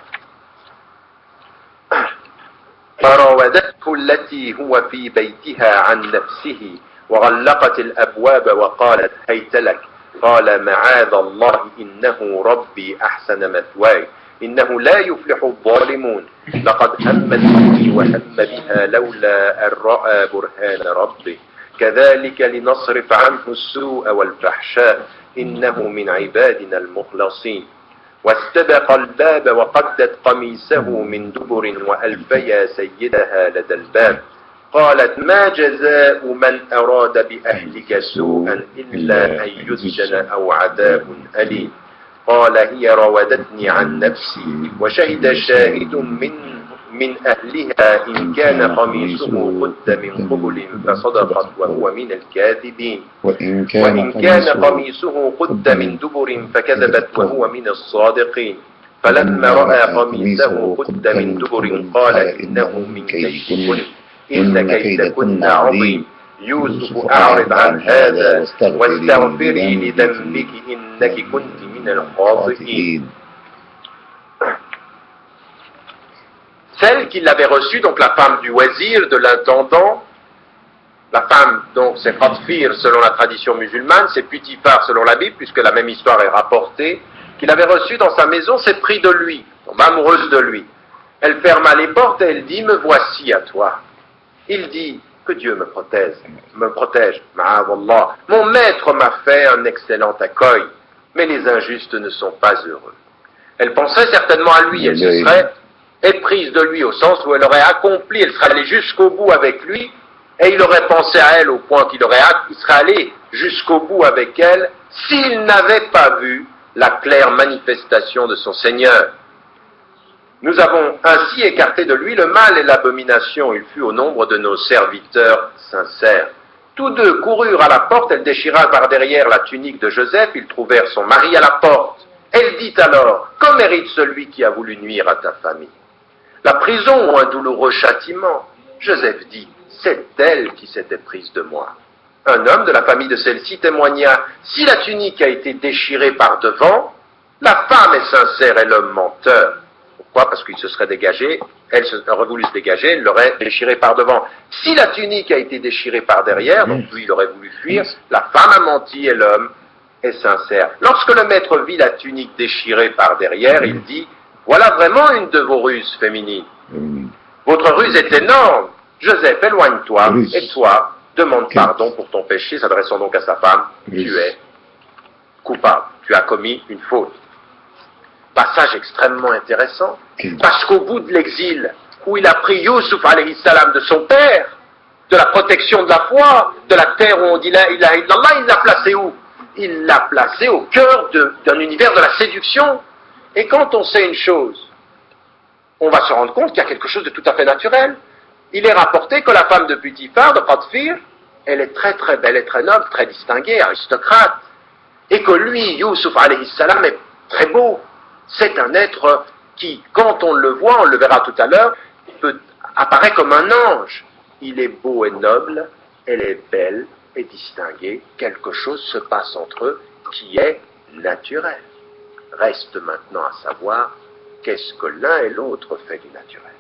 فراودته التي هو في بيتها عن نفسه وغلقت الأبواب وقالت هيت لك قال معاذ الله إنه ربي أحسن مثواي إنه لا يفلح الظالمون لقد همت به وهم بها لولا أن رأى برهان ربه كذلك لنصرف عنه السوء والفحشاء إنه من عبادنا المخلصين واستبق الباب وقدت قميصه من دبر وألفيا سيدها لدى الباب قالت ما جزاء من أراد بأهلك سوءا إلا أن يسجن أو عذاب أليم قال هي راودتني عن نفسي وشهد شاهد من أهلها إن كان قميصه قد من قبل فصدقت وهو من الكاذبين وإن كان قميصه قد من دبر فكذبت وهو من الصادقين فلما رأى قميصه قد من دبر قال إنه من كيدكن إن كيدكن عظيم يوسف أعرض عن هذا واستغفري لذنبك إنك كنت من الخاطئين. Celle qui l'avait reçue, donc la femme du wazir, de l'intendant, la femme, donc c'est Khatfir selon la tradition musulmane, c'est Putifar selon la Bible, puisque la même histoire est rapportée, qu'il avait reçue dans sa maison, s'est pris de lui, tombe amoureuse de lui. Elle ferma les portes et elle dit, me voici à toi. Il dit, que Dieu me protège, ma'avallah. Mon maître m'a fait un excellent accueil, mais les injustes ne sont pas heureux. Elle pensait certainement à lui, elle se serait éprise de lui au sens où elle aurait accompli, elle serait allée jusqu'au bout avec lui, et il aurait pensé à elle au point qu'il serait allé jusqu'au bout avec elle s'il n'avait pas vu la claire manifestation de son Seigneur. Nous avons ainsi écarté de lui le mal et l'abomination. Il fut au nombre de nos serviteurs sincères. Tous deux coururent à la porte, elle déchira par derrière la tunique de Joseph, ils trouvèrent son mari à la porte. Elle dit alors, que mérite celui qui a voulu nuire à ta famille? La prison ou un douloureux châtiment? Joseph dit, c'est elle qui s'était prise de moi. Un homme de la famille de celle-ci témoigna, si la tunique a été déchirée par devant, la femme est sincère et l'homme menteur. Pourquoi? Parce qu'il se serait dégagé, elle aurait voulu se dégager, elle l'aurait déchirée par devant. Si la tunique a été déchirée par derrière, donc lui il aurait voulu fuir, la femme a menti et l'homme est sincère. Lorsque le maître vit la tunique déchirée par derrière, il dit, voilà vraiment une de vos ruses féminines. Votre ruse est énorme. Joseph, éloigne-toi, et toi, demande pardon pour ton péché, s'adressant donc à sa femme, tu es coupable, tu as commis une faute. Passage extrêmement intéressant, parce qu'au bout de l'exil, où il a pris Youssouf alayhi salam de son père, de la protection de la foi, de la terre où on dit la ilaha illallah, il l'a placé où? Il l'a placé au cœur d'un univers de la séduction. Et quand on sait une chose, on va se rendre compte qu'il y a quelque chose de tout à fait naturel. Il est rapporté que la femme de Putifar, de Potifar, elle est très très belle et très noble, très distinguée, aristocrate. Et que lui, Youssouf alayhi salam, est très beau. C'est un être qui, quand on le voit, on le verra tout à l'heure, apparaît comme un ange. Il est beau et noble, elle est belle et distinguée. Quelque chose se passe entre eux qui est naturel. Reste maintenant à savoir qu'est-ce que l'un et l'autre fait du naturel.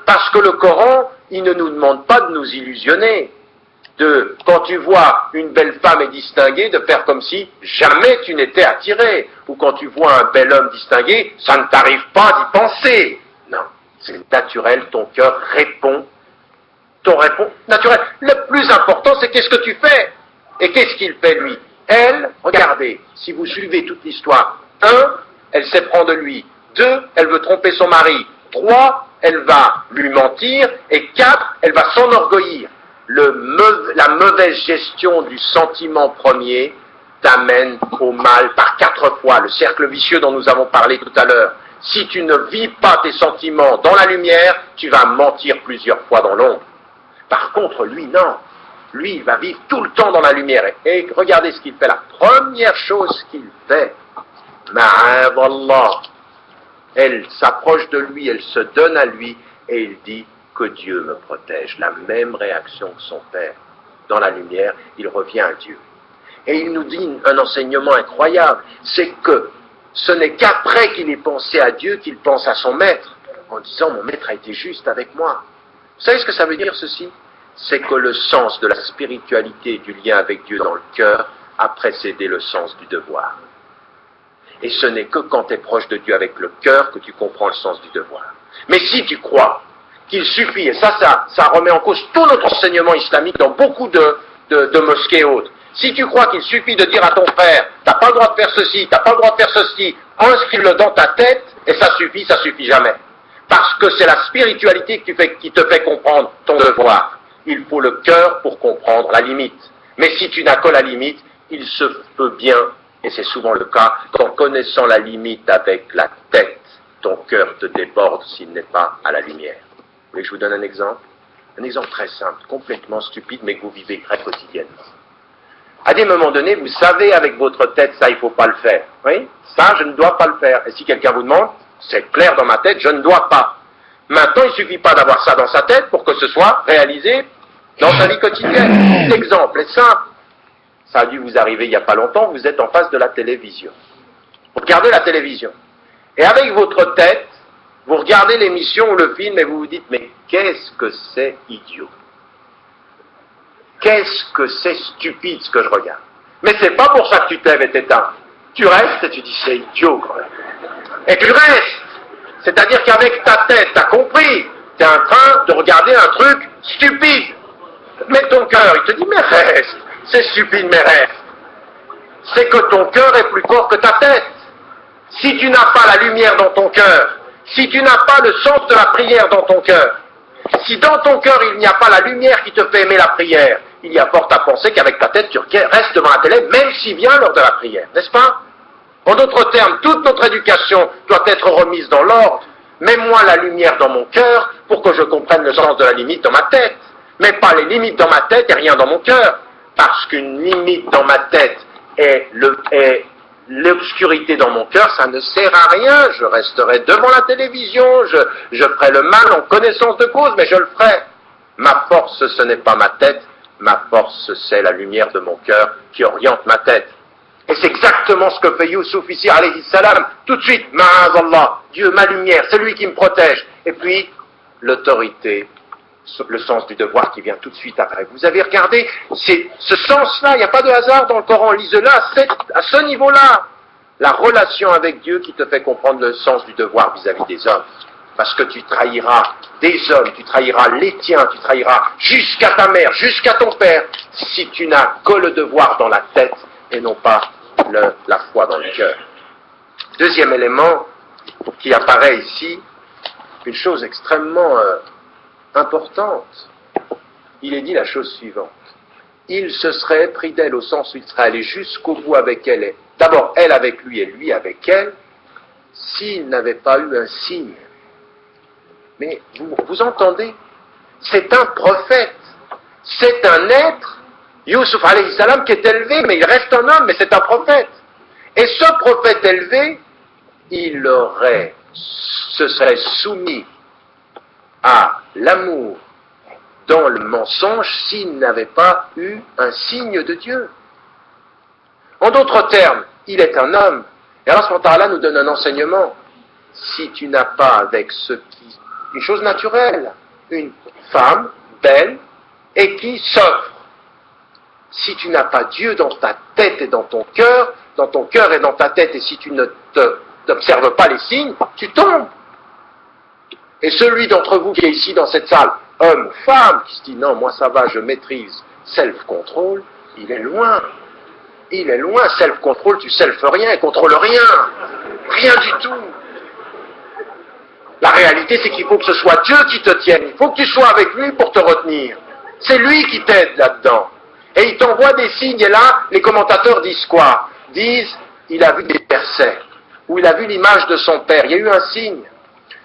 Parce que le Coran, il ne nous demande pas de nous illusionner. Quand tu vois une belle femme et distinguée, de faire comme si jamais tu n'étais attiré. Ou quand tu vois un bel homme distingué, ça ne t'arrive pas d'y penser. Non, c'est naturel, ton cœur répond. Ton répond naturel. Le plus important, c'est qu'est-ce que tu fais. Et qu'est-ce qu'il fait, lui? Elle, regardez, si vous suivez toute l'histoire, 1, elle s'éprend de lui. 2, elle veut tromper son mari. 3, elle va lui mentir. Et 4, elle va s'enorgueillir. La mauvaise gestion du sentiment premier t'amène au mal par 4 fois, le cercle vicieux dont nous avons parlé tout à l'heure. Si tu ne vis pas tes sentiments dans la lumière, tu vas mentir plusieurs fois dans l'ombre. Par contre, lui, non. Lui, il va vivre tout le temps dans la lumière. Et regardez ce qu'il fait. La première chose qu'il fait, Ma'adallah, elle s'approche de lui, elle se donne à lui, et il dit que Dieu me protège. La même réaction que son père. Dans la lumière, il revient à Dieu. Et il nous dit un enseignement incroyable, c'est que ce n'est qu'après qu'il ait pensé à Dieu qu'il pense à son maître, en disant mon maître a été juste avec moi. Vous savez ce que ça veut dire ceci? C'est que le sens de la spiritualité et du lien avec Dieu dans le cœur a précédé le sens du devoir. Et ce n'est que quand tu es proche de Dieu avec le cœur que tu comprends le sens du devoir. Mais si tu crois qu'il suffit, et ça remet en cause tout notre enseignement islamique dans beaucoup de mosquées et autres, si tu crois qu'il suffit de dire à ton frère, t'as pas le droit de faire ceci, t'as pas le droit de faire ceci, inscris-le dans ta tête, et ça suffit jamais. Parce que c'est la spiritualité qui te fait comprendre ton devoir. Il faut le cœur pour comprendre la limite. Mais si tu n'as que la limite, il se peut bien, et c'est souvent le cas, qu'en connaissant la limite avec la tête, ton cœur te déborde s'il n'est pas à la lumière. Vous voulez que je vous donne un exemple? Un exemple très simple, complètement stupide, mais que vous vivez très quotidiennement. À des moments donnés, vous savez avec votre tête, ça, il ne faut pas le faire. Oui? Ça, je ne dois pas le faire. Et si quelqu'un vous demande, c'est clair dans ma tête, je ne dois pas. Maintenant, il ne suffit pas d'avoir ça dans sa tête pour que ce soit réalisé dans sa vie quotidienne. L'exemple est simple. Ça a dû vous arriver il n'y a pas longtemps, vous êtes en face de la télévision. Vous regardez la télévision. Et avec votre tête, vous regardez l'émission ou le film et vous vous dites, mais qu'est-ce que c'est idiot? Qu'est-ce que c'est stupide ce que je regarde? Mais c'est pas pour ça que tu t'aimes et t'éteins. Tu restes et tu dis, c'est idiot quand même. Et tu restes. C'est-à-dire qu'avec ta tête, tu as compris, tu es en train de regarder un truc stupide. Mais ton cœur, il te dit, mais reste. C'est stupide, mais reste. C'est que ton cœur est plus fort que ta tête. Si tu n'as pas la lumière dans ton cœur, si tu n'as pas le sens de la prière dans ton cœur, si dans ton cœur il n'y a pas la lumière qui te fait aimer la prière, il y a fort à penser qu'avec ta tête tu restes devant la télé, même si vient l'heure de la prière, n'est-ce pas? En d'autres termes, toute notre éducation doit être remise dans l'ordre. Mets-moi la lumière dans mon cœur pour que je comprenne le sens de la limite dans ma tête. Mais pas les limites dans ma tête et rien dans mon cœur. Parce qu'une limite dans ma tête et l'obscurité dans mon cœur, ça ne sert à rien. Je resterai devant la télévision, je ferai le mal en connaissance de cause, mais je le ferai. Ma force, ce n'est pas ma tête. Ma force, c'est la lumière de mon cœur qui oriente ma tête. Et c'est exactement ce que fait Youssouf ici, alayhi salam, tout de suite, ma'azallah, Dieu, ma lumière, c'est lui qui me protège. Et puis, l'autorité, le sens du devoir qui vient tout de suite après. Vous avez regardé, c'est ce sens-là, il n'y a pas de hasard dans le Coran, lisez-le à ce niveau-là. La relation avec Dieu qui te fait comprendre le sens du devoir vis-à-vis des hommes. Parce que tu trahiras des hommes, tu trahiras les tiens, tu trahiras jusqu'à ta mère, jusqu'à ton père, si tu n'as que le devoir dans la tête et non pas la foi dans le cœur. Deuxième élément qui apparaît ici, une chose extrêmement importante. Il est dit la chose suivante. Il se serait pris d'elle au sens où il serait allé jusqu'au bout avec elle. D'abord, elle avec lui et lui avec elle, s'il n'avait pas eu un signe. Mais vous entendez? C'est un prophète. C'est un être, Youssouf alayhi salam, qui est élevé, mais il reste un homme, mais c'est un prophète. Et ce prophète élevé, il se serait soumis à l'amour dans le mensonge s'il n'avait pas eu un signe de Dieu. En d'autres termes, il est un homme. Et Allah subhanahu wa ta'ala nous donne un enseignement. Si tu n'as pas avec une chose naturelle, une femme belle et qui s'offre, si tu n'as pas Dieu dans ta tête et dans ton cœur et dans ta tête, et si tu n'observes pas les signes, tu tombes. Et celui d'entre vous qui est ici dans cette salle, homme ou femme, qui se dit non, moi ça va, je maîtrise self-control, il est loin. Il est loin, self-control, tu self rien et contrôle rien. Rien du tout. La réalité, c'est qu'il faut que ce soit Dieu qui te tienne. Il faut que tu sois avec lui pour te retenir. C'est lui qui t'aide là-dedans. Et il t'envoie des signes, et là, les commentateurs disent quoi? Disent, il a vu des versets, ou il a vu l'image de son père. Il y a eu un signe.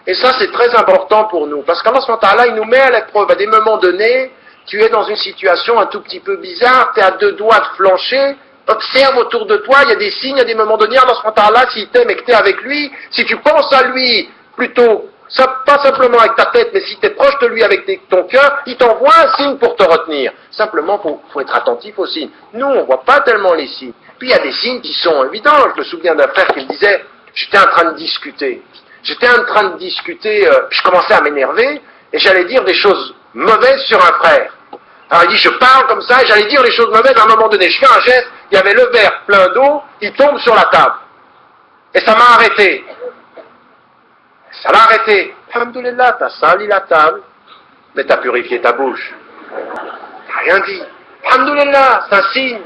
Et ça, c'est très important pour nous. Parce qu'Allah subhanahu wa ta'ala, il nous met à l'épreuve. À des moments donnés, tu es dans une situation un tout petit peu bizarre, tu es à 2 doigts de flancher. Observe autour de toi, il y a des signes, à des moments donnés, Allah subhanahu wa ta'ala, s'il t'aime et que tu es avec lui, si tu penses à lui, plutôt, pas simplement avec ta tête, mais si tu es proche de lui avec ton cœur, il t'envoie un signe pour te retenir. Simplement, faut être attentif aux signes. Nous, on ne voit pas tellement les signes. Puis il y a des signes qui sont évidents. Je me souviens d'un frère qui me disait, j'étais en train de discuter, je commençais à m'énerver, et j'allais dire des choses mauvaises sur un frère. Alors il dit, je parle comme ça, et j'allais dire les choses mauvaises, à un moment donné, je fais un geste, il y avait le verre plein d'eau, il tombe sur la table. Et ça m'a arrêté. Ça l'a arrêté. Alhamdoulilah, t'as sali la table, mais t'as purifié ta bouche. T'as rien dit. Alhamdoulilah, c'est un signe.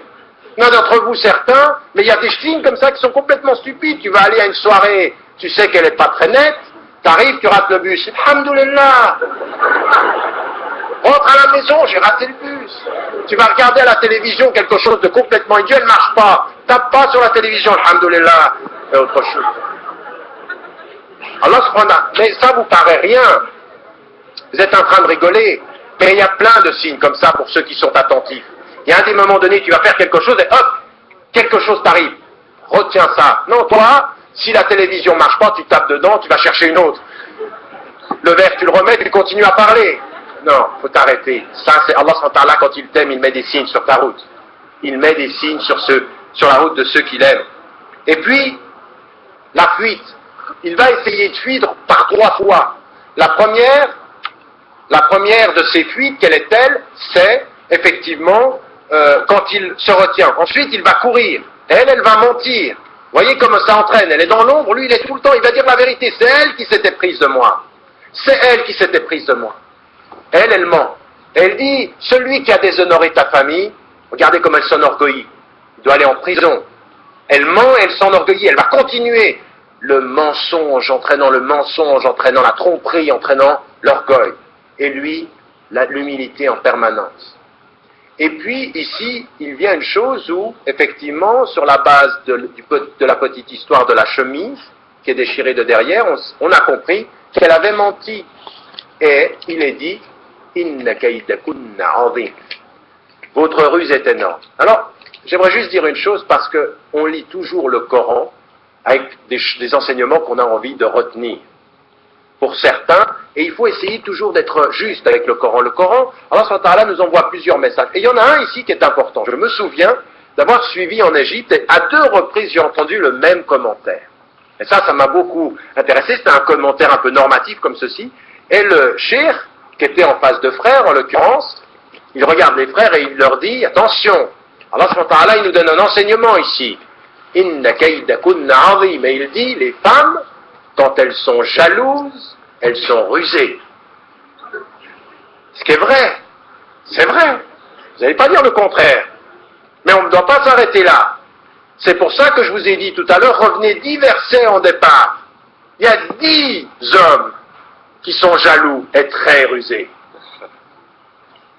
Il y en a d'entre vous certains, mais il y a des signes comme ça qui sont complètement stupides. Tu vas aller à une soirée, tu sais qu'elle n'est pas très nette, t'arrives, tu rates le bus. Alhamdoulilah. Rentre à la maison, j'ai raté le bus. Tu vas regarder à la télévision quelque chose de complètement idiot, elle ne marche pas. Tape pas sur la télévision, alhamdoulilah, et autre chose. Allah subhanahu wa ta'ala, mais ça vous paraît rien. Vous êtes en train de rigoler, mais il y a plein de signes comme ça pour ceux qui sont attentifs. Il y a un des moments donnés, tu vas faire quelque chose et hop, quelque chose t'arrive. Retiens ça. Non, toi, si la télévision ne marche pas, tu tapes dedans, tu vas chercher une autre. Le verre, tu le remets, tu continues à parler. Non, il faut t'arrêter. Ça, c'est Allah subhanahu wa ta'ala, quand il t'aime, il met des signes sur ta route. Il met des signes sur la route de ceux qu'il aime. Et puis, la fuite. Il va essayer de fuir par 3 fois. La première de ces fuites, quelle est-elle? C'est, effectivement, quand il se retient. Ensuite, il va courir. Elle va mentir. Vous voyez comment ça entraîne? Elle est dans l'ombre, lui, il est tout le temps, il va dire la vérité. C'est elle qui s'était prise de moi. C'est elle qui s'était prise de moi. Elle ment. Elle dit, celui qui a déshonoré ta famille, regardez comme elle s'enorgueillit. Il doit aller en prison. Elle ment, elle s'enorgueillit, elle va continuer. Le mensonge, entraînant la tromperie, entraînant l'orgueil. Et lui, l'humilité en permanence. Et puis, ici, il vient une chose où, effectivement, sur la base de la petite histoire de la chemise, qui est déchirée de derrière, on a compris qu'elle avait menti. Et il est dit, Inna kaydakunna azim. Votre ruse est énorme. Alors, j'aimerais juste dire une chose, parce qu'on lit toujours le Coran avec des enseignements qu'on a envie de retenir. Pour certains, et il faut essayer toujours d'être juste avec le Coran. Le Coran, Allah subhanahu wa ta'ala nous envoie plusieurs messages. Et il y en a un ici qui est important. Je me souviens d'avoir suivi en Égypte, et à 2 reprises j'ai entendu le même commentaire. Et ça m'a beaucoup intéressé. C'était un commentaire un peu normatif comme ceci. Et le cheikh, qui était en face de frères, en l'occurrence, il regarde les frères et il leur dit, attention, Allah subhanahu wa ta'ala, il nous donne un enseignement ici. Inna kaydakunna azim. Et il dit, les femmes, quand elles sont jalouses, elles sont rusées. Ce qui est vrai. C'est vrai. Vous n'allez pas dire le contraire. Mais on ne doit pas s'arrêter là. C'est pour ça que je vous ai dit tout à l'heure, revenez 10 versets en départ. Il y a 10 hommes qui sont jaloux et très rusés.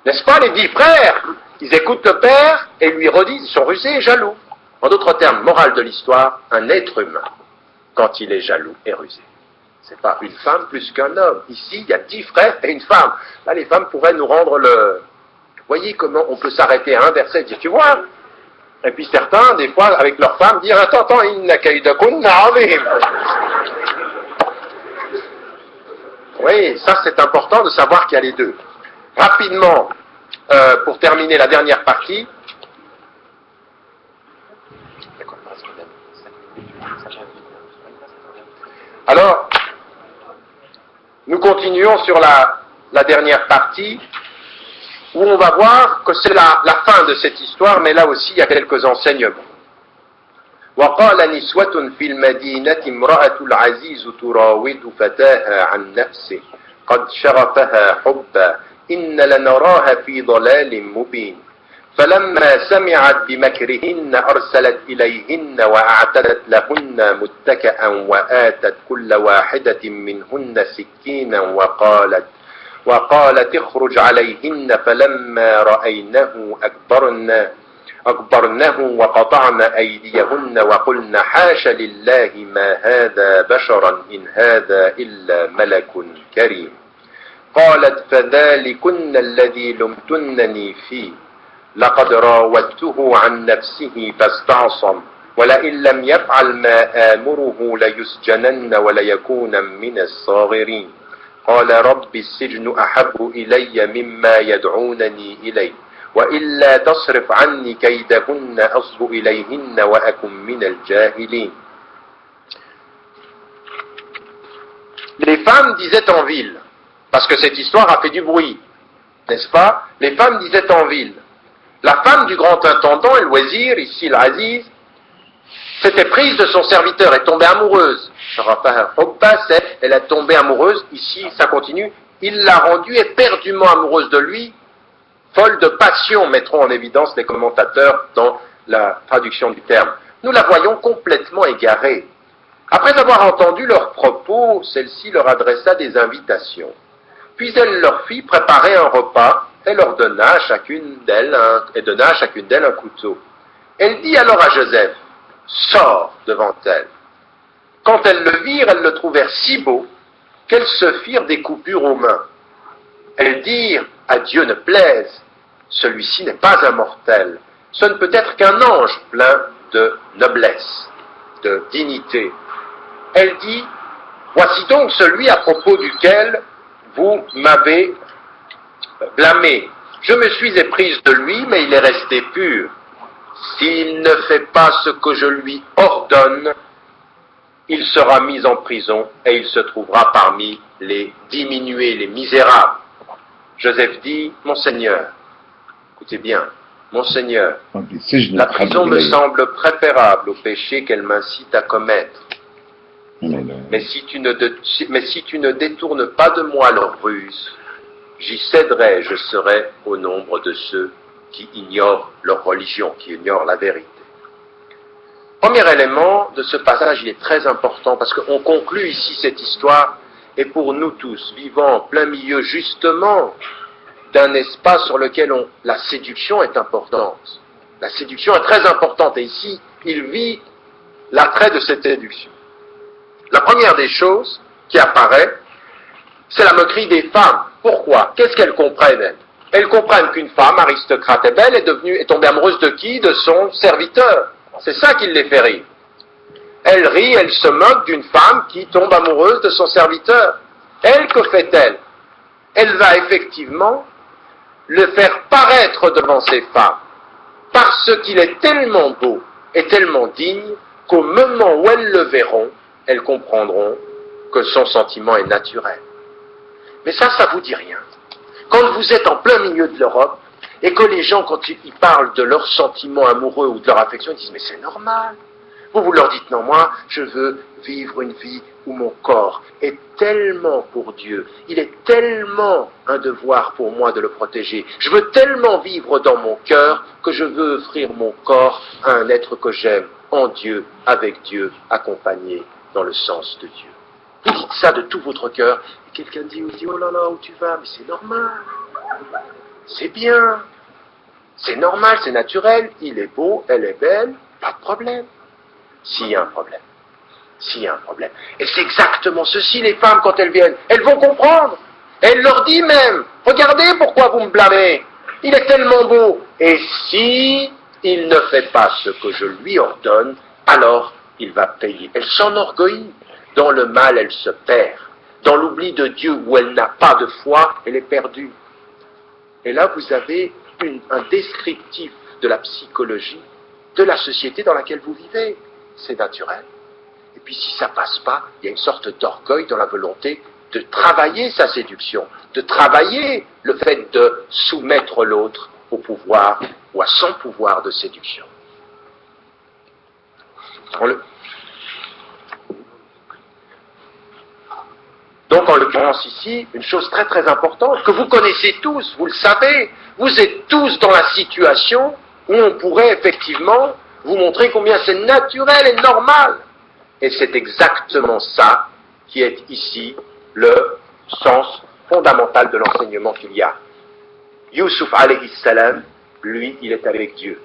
N'est-ce pas, les 10 frères? Ils écoutent le père et lui redisent, ils sont rusés et jaloux. En d'autres termes, morale de l'histoire, un être humain, quand il est jaloux et rusé. C'est pas une femme plus qu'un homme. Ici, il y a 10 frères et une femme. Là, les femmes pourraient nous rendre le... Voyez comment on peut s'arrêter à un verset et dire, tu vois? Et puis certains, des fois, avec leurs femmes, dire, attends, inna kaydakunna azim. Oui, ça c'est important de savoir qu'il y a les deux. Rapidement, pour terminer la dernière partie. Alors, nous continuons sur la dernière partie, où on va voir que c'est la fin de cette histoire, mais là aussi il y a quelques enseignements. وقال نسوة في المدينة امرأة العزيز تراود فتاها عن نفسه قد شغفها حبا إن لنراها في ضلال مبين فلما سمعت بمكرهن أرسلت إليهن وأعتدت لهن متكئا وآتت كل واحدة منهن سكينا وقالت اخرج عليهن فلما رأينه أكبرنه وقطعن أيديهن وقلن حاش لله ما هذا بشرا إن هذا إلا ملك كريم قالت فذلكن الذي لمتنني فيه لقد راودته عن نفسه فاستعصم ولئن لم يفعل ما آمره ليسجنن وليكون من الصاغرين قال رب السجن أحب إلي مما يدعونني إليه وإلا تصرف عني كيدهن أصب إليهن وأكن من الجاهلين. Les femmes disaient en ville, parce que cette histoire a fait du bruit, n'est-ce pas? Les femmes disaient en ville. La femme du grand intendant, El Wazir, ici l'Aziz, s'était prise de son serviteur, est tombée amoureuse. Elle est tombée amoureuse, ici ça continue, il l'a rendue éperdument amoureuse de lui, folle de passion, mettront en évidence les commentateurs dans la traduction du terme. Nous la voyons complètement égarée. Après avoir entendu leurs propos, celle-ci leur adressa des invitations. Puis elle leur fit préparer un repas et leur donna à chacune d'elles un couteau. Elle dit alors à Joseph, sors devant elle. Quand elles le virent, elles le trouvèrent si beau qu'elles se firent des coupures aux mains. Elles dirent, à Dieu ne plaise, celui-ci n'est pas un mortel, ce ne peut être qu'un ange plein de noblesse, de dignité. Elle dit, voici donc celui à propos duquel vous m'avez blâmé. Je me suis éprise de lui, mais il est resté pur. S'il ne fait pas ce que je lui ordonne, il sera mis en prison et il se trouvera parmi les diminués, les misérables. Joseph dit, mon Seigneur, écoutez bien, mon Seigneur, la prison me semble préférable au péché qu'elle m'incite à commettre. Mais si tu ne détournes pas de moi leur ruse, j'y céderai, je serai au nombre de ceux qui ignorent leur religion, qui ignorent la vérité. Premier élément de ce passage, il est très important parce qu'on conclut ici cette histoire et pour nous tous, vivant en plein milieu justement d'un espace sur lequel la séduction est importante. La séduction est très importante et ici, il vit l'attrait de cette séduction. La première des choses qui apparaît, c'est la moquerie des femmes. Pourquoi? Qu'est-ce qu'elles comprennent, elles? Elles comprennent qu'une femme aristocrate et belle est tombée amoureuse de qui? De son serviteur. C'est ça qui les fait rire. Elle rit, elle se moque d'une femme qui tombe amoureuse de son serviteur. Elle, que fait-elle? Elle va effectivement le faire paraître devant ces femmes, parce qu'il est tellement beau et tellement digne qu'au moment où elles le verront, elles comprendront que son sentiment est naturel. Mais ça vous dit rien. Quand vous êtes en plein milieu de l'Europe, et que les gens, quand ils parlent de leurs sentiments amoureux ou de leur affection, ils disent « mais c'est normal ». Vous leur dites « non, moi, je veux vivre une vie où mon corps est tellement pour Dieu, il est tellement un devoir pour moi de le protéger. Je veux tellement vivre dans mon cœur que je veux offrir mon corps à un être que j'aime, en Dieu, avec Dieu, accompagné dans le sens de Dieu. » Vous dites ça de tout votre cœur. Et quelqu'un dit, oh là là, où tu vas? Mais c'est normal. C'est bien. C'est normal, c'est naturel. Il est beau, elle est belle. Pas de problème. S'il y a un problème. S'il y a un problème. Et c'est exactement ceci, les femmes, quand elles viennent. Elles vont comprendre. Elle leur dit même, regardez pourquoi vous me blâmez. Il est tellement beau. Et si il ne fait pas ce que je lui ordonne, alors il va payer. Elle s'enorgueillit. Dans le mal, elle se perd. Dans l'oubli de Dieu, où elle n'a pas de foi, elle est perdue. Et là, vous avez un descriptif de la psychologie, de la société dans laquelle vous vivez. C'est naturel. Et puis si ça passe pas, il y a une sorte d'orgueil dans la volonté de travailler sa séduction, de travailler le fait de soumettre l'autre au pouvoir ou à son pouvoir de séduction. Donc, en l'occurrence ici, une chose très très importante, que vous connaissez tous, vous le savez, vous êtes tous dans la situation où on pourrait effectivement vous montrer combien c'est naturel et normal. Et c'est exactement ça qui est ici le sens fondamental de l'enseignement qu'il y a. Youssouf alayhi salam, lui, il est avec Dieu.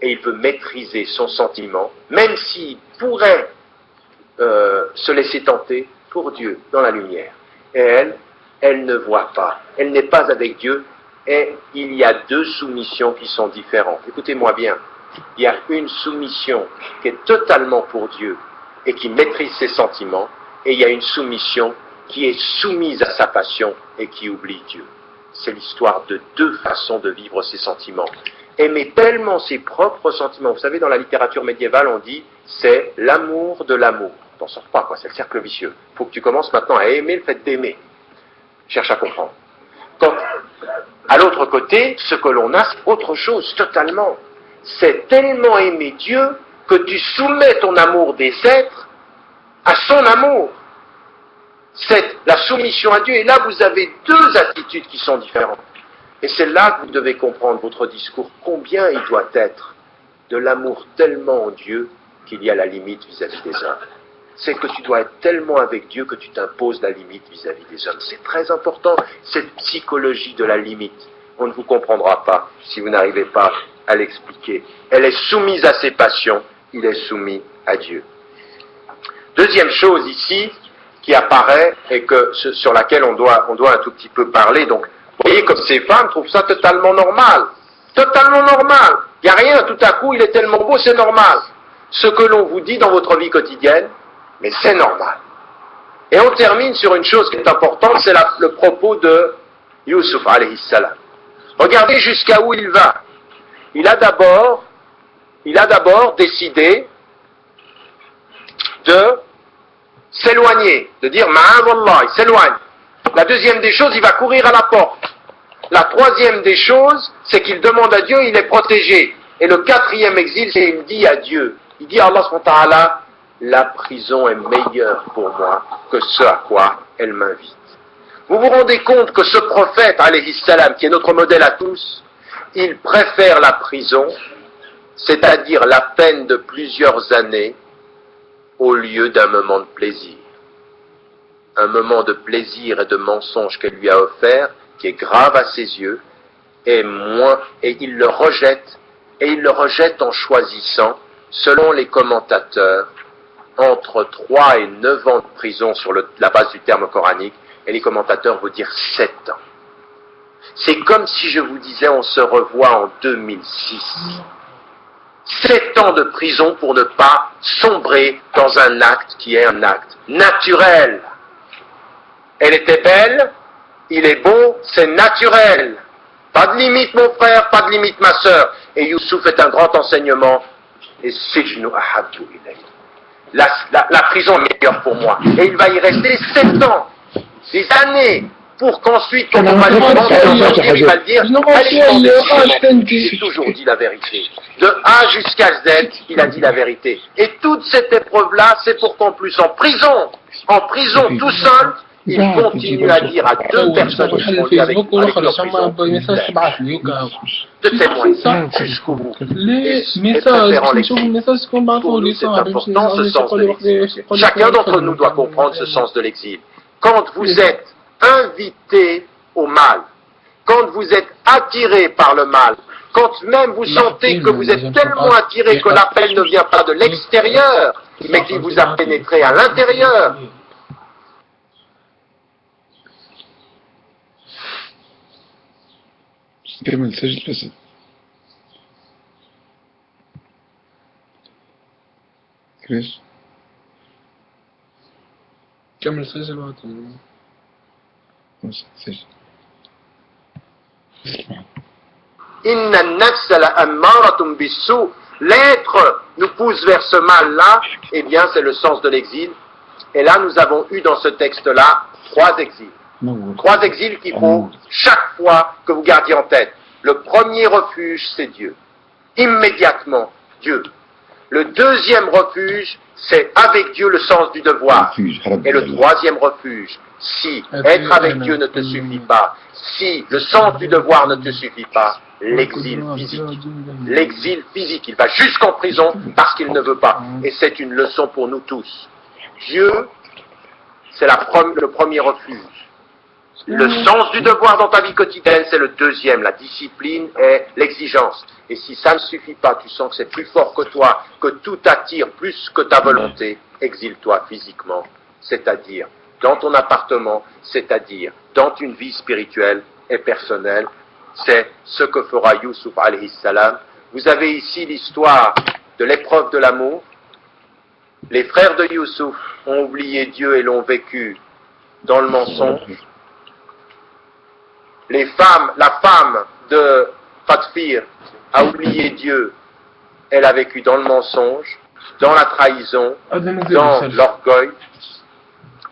Et il peut maîtriser son sentiment, même s'il pourrait se laisser tenter pour Dieu, dans la lumière. Et elle ne voit pas. Elle n'est pas avec Dieu. Et il y a deux soumissions qui sont différentes. Écoutez-moi bien. Il y a une soumission qui est totalement pour Dieu et qui maîtrise ses sentiments. Et il y a une soumission qui est soumise à sa passion et qui oublie Dieu. C'est l'histoire de deux façons de vivre ses sentiments. Aimer tellement ses propres sentiments. Vous savez, dans la littérature médiévale, on dit c'est l'amour de l'amour. T'en sors pas, quoi, c'est le cercle vicieux. Il faut que tu commences maintenant à aimer le fait d'aimer. Cherche à comprendre. Quand, à l'autre côté, ce que l'on a, c'est autre chose, totalement. C'est tellement aimer Dieu que tu soumets ton amour des êtres à son amour. C'est la soumission à Dieu. Et là, vous avez deux attitudes qui sont différentes. Et c'est là que vous devez comprendre votre discours, combien il doit être de l'amour tellement en Dieu qu'il y a la limite vis-à-vis des hommes. C'est que tu dois être tellement avec Dieu que tu t'imposes la limite vis-à-vis des hommes. C'est très important, cette psychologie de la limite. On ne vous comprendra pas si vous n'arrivez pas à l'expliquer. Elle est soumise à ses passions, il est soumis à Dieu. Deuxième chose ici qui apparaît et sur laquelle on doit un tout petit peu parler. Donc, vous voyez comme ces femmes trouvent ça totalement normal. Totalement normal. Il n'y a rien, tout à coup, il est tellement beau, c'est normal. Ce que l'on vous dit dans votre vie quotidienne, mais c'est normal. Et on termine sur une chose qui est importante, c'est le propos de Youssouf alayhi salam. Regardez jusqu'à où il va. Il a d'abord décidé de s'éloigner, de dire ma'avallah, il s'éloigne. La deuxième des choses, il va courir à la porte. La troisième des choses, c'est qu'il demande à Dieu, il est protégé. Et le quatrième exil, c'est qu'il dit à Dieu, il dit à Allah subhanahu wa ta'ala, la prison est meilleure pour moi que ce à quoi elle m'invite. Vous vous rendez compte que ce prophète, alayhi salam, qui est notre modèle à tous, il préfère la prison, c'est-à-dire la peine de plusieurs années, au lieu d'un moment de plaisir. Un moment de plaisir et de mensonge qu'elle lui a offert, qui est grave à ses yeux, et il le rejette en choisissant, selon les commentateurs, entre 3 et 9 ans de prison sur la base du terme coranique, et les commentateurs vont dire 7 ans. C'est comme si je vous disais, on se revoit en 2006. 7 ans de prison pour ne pas sombrer dans un acte qui est un acte naturel. Elle était belle, il est beau, c'est naturel. Pas de limite mon frère, pas de limite ma sœur. Et Youssouf est un grand enseignement. Et sijnu ahabbu ilayhi. La prison est meilleure pour moi. Et il va y rester 7 ans, des années, pour qu'ensuite, quand on va lui demander, il va le dire, il a toujours dit la vérité. De A jusqu'à Z, il a dit la vérité. Et toute cette épreuve-là, c'est pour qu'en plus, en prison tout seul, il continue à dire à deux personnes qui sont liées avec leur prison de témoigner jusqu'au bout. Et préférant l'exil. Pour nous, c'est important ce sens de l'exil. Chacun d'entre nous doit comprendre ce sens de l'exil. Quand vous êtes invité au mal, quand vous êtes attiré par le mal, quand même vous sentez que vous êtes tellement attiré que l'appel ne vient pas de l'extérieur, mais qu'il vous a pénétré à l'intérieur, كمل سجل بس كريش كمل سجل وقت سجل Inna an-nafsa la'ammaratun bis-su'. L'être nous pousse vers ce mal-là, eh bien c'est le sens de l'exil. Et là nous avons eu dans ce texte-là 3 exils. 3 exils qu'il faut chaque fois que vous gardiez en tête. Le premier refuge, c'est Dieu. Immédiatement, Dieu. Le deuxième refuge, c'est avec Dieu le sens du devoir. Et le troisième refuge, si être avec Dieu ne te suffit pas, si le sens du devoir ne te suffit pas, l'exil physique. L'exil physique, il va jusqu'en prison parce qu'il ne veut pas. Et c'est une leçon pour nous tous. Dieu, c'est le premier refuge. Le sens du devoir dans ta vie quotidienne, c'est le deuxième, la discipline et l'exigence. Et si ça ne suffit pas, tu sens que c'est plus fort que toi, que tout t'attire plus que ta volonté, exile-toi physiquement, c'est-à-dire dans ton appartement, c'est-à-dire dans une vie spirituelle et personnelle. C'est ce que fera Youssouf alayhi salam. Vous avez ici l'histoire de l'épreuve de l'amour. Les frères de Youssouf ont oublié Dieu et l'ont vécu dans le mensonge. La femme de Fatfir a oublié Dieu, elle a vécu dans le mensonge, dans la trahison, dans l'orgueil,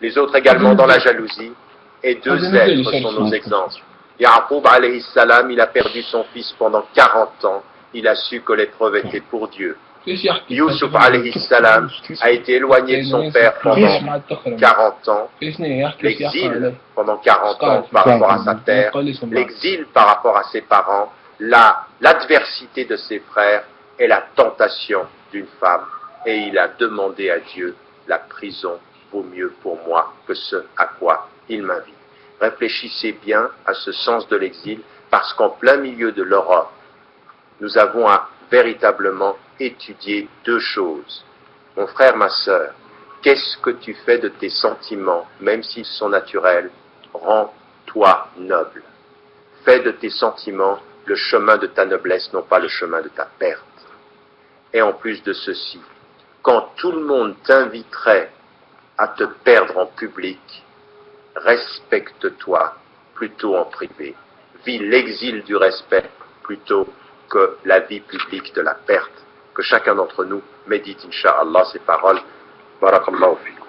les autres également dans la jalousie, et 2 êtres sont nos exemples. Ya'qub alayhi salam, il a perdu son fils pendant 40 ans, il a su que l'épreuve était pour Dieu. Youssouf alayhi salam a été éloigné de son père pendant 40 ans, l'exil pendant 40 ans par rapport à sa terre, l'exil par rapport à ses parents, l'adversité de ses frères et la tentation d'une femme. Et il a demandé à Dieu, la prison vaut mieux pour moi que ce à quoi il m'invite. Réfléchissez bien à ce sens de l'exil, parce qu'en plein milieu de l'Europe, nous avons à véritablement étudier 2 choses. Mon frère, ma sœur, qu'est-ce que tu fais de tes sentiments, même s'ils sont naturels? Rends-toi noble. Fais de tes sentiments le chemin de ta noblesse, non pas le chemin de ta perte. Et en plus de ceci, quand tout le monde t'inviterait à te perdre en public, respecte-toi plutôt en privé. Vis l'exil du respect plutôt que la vie publique de la perte. Que chacun d'entre nous médite, incha'Allah, ces paroles. Barakallahu fikum.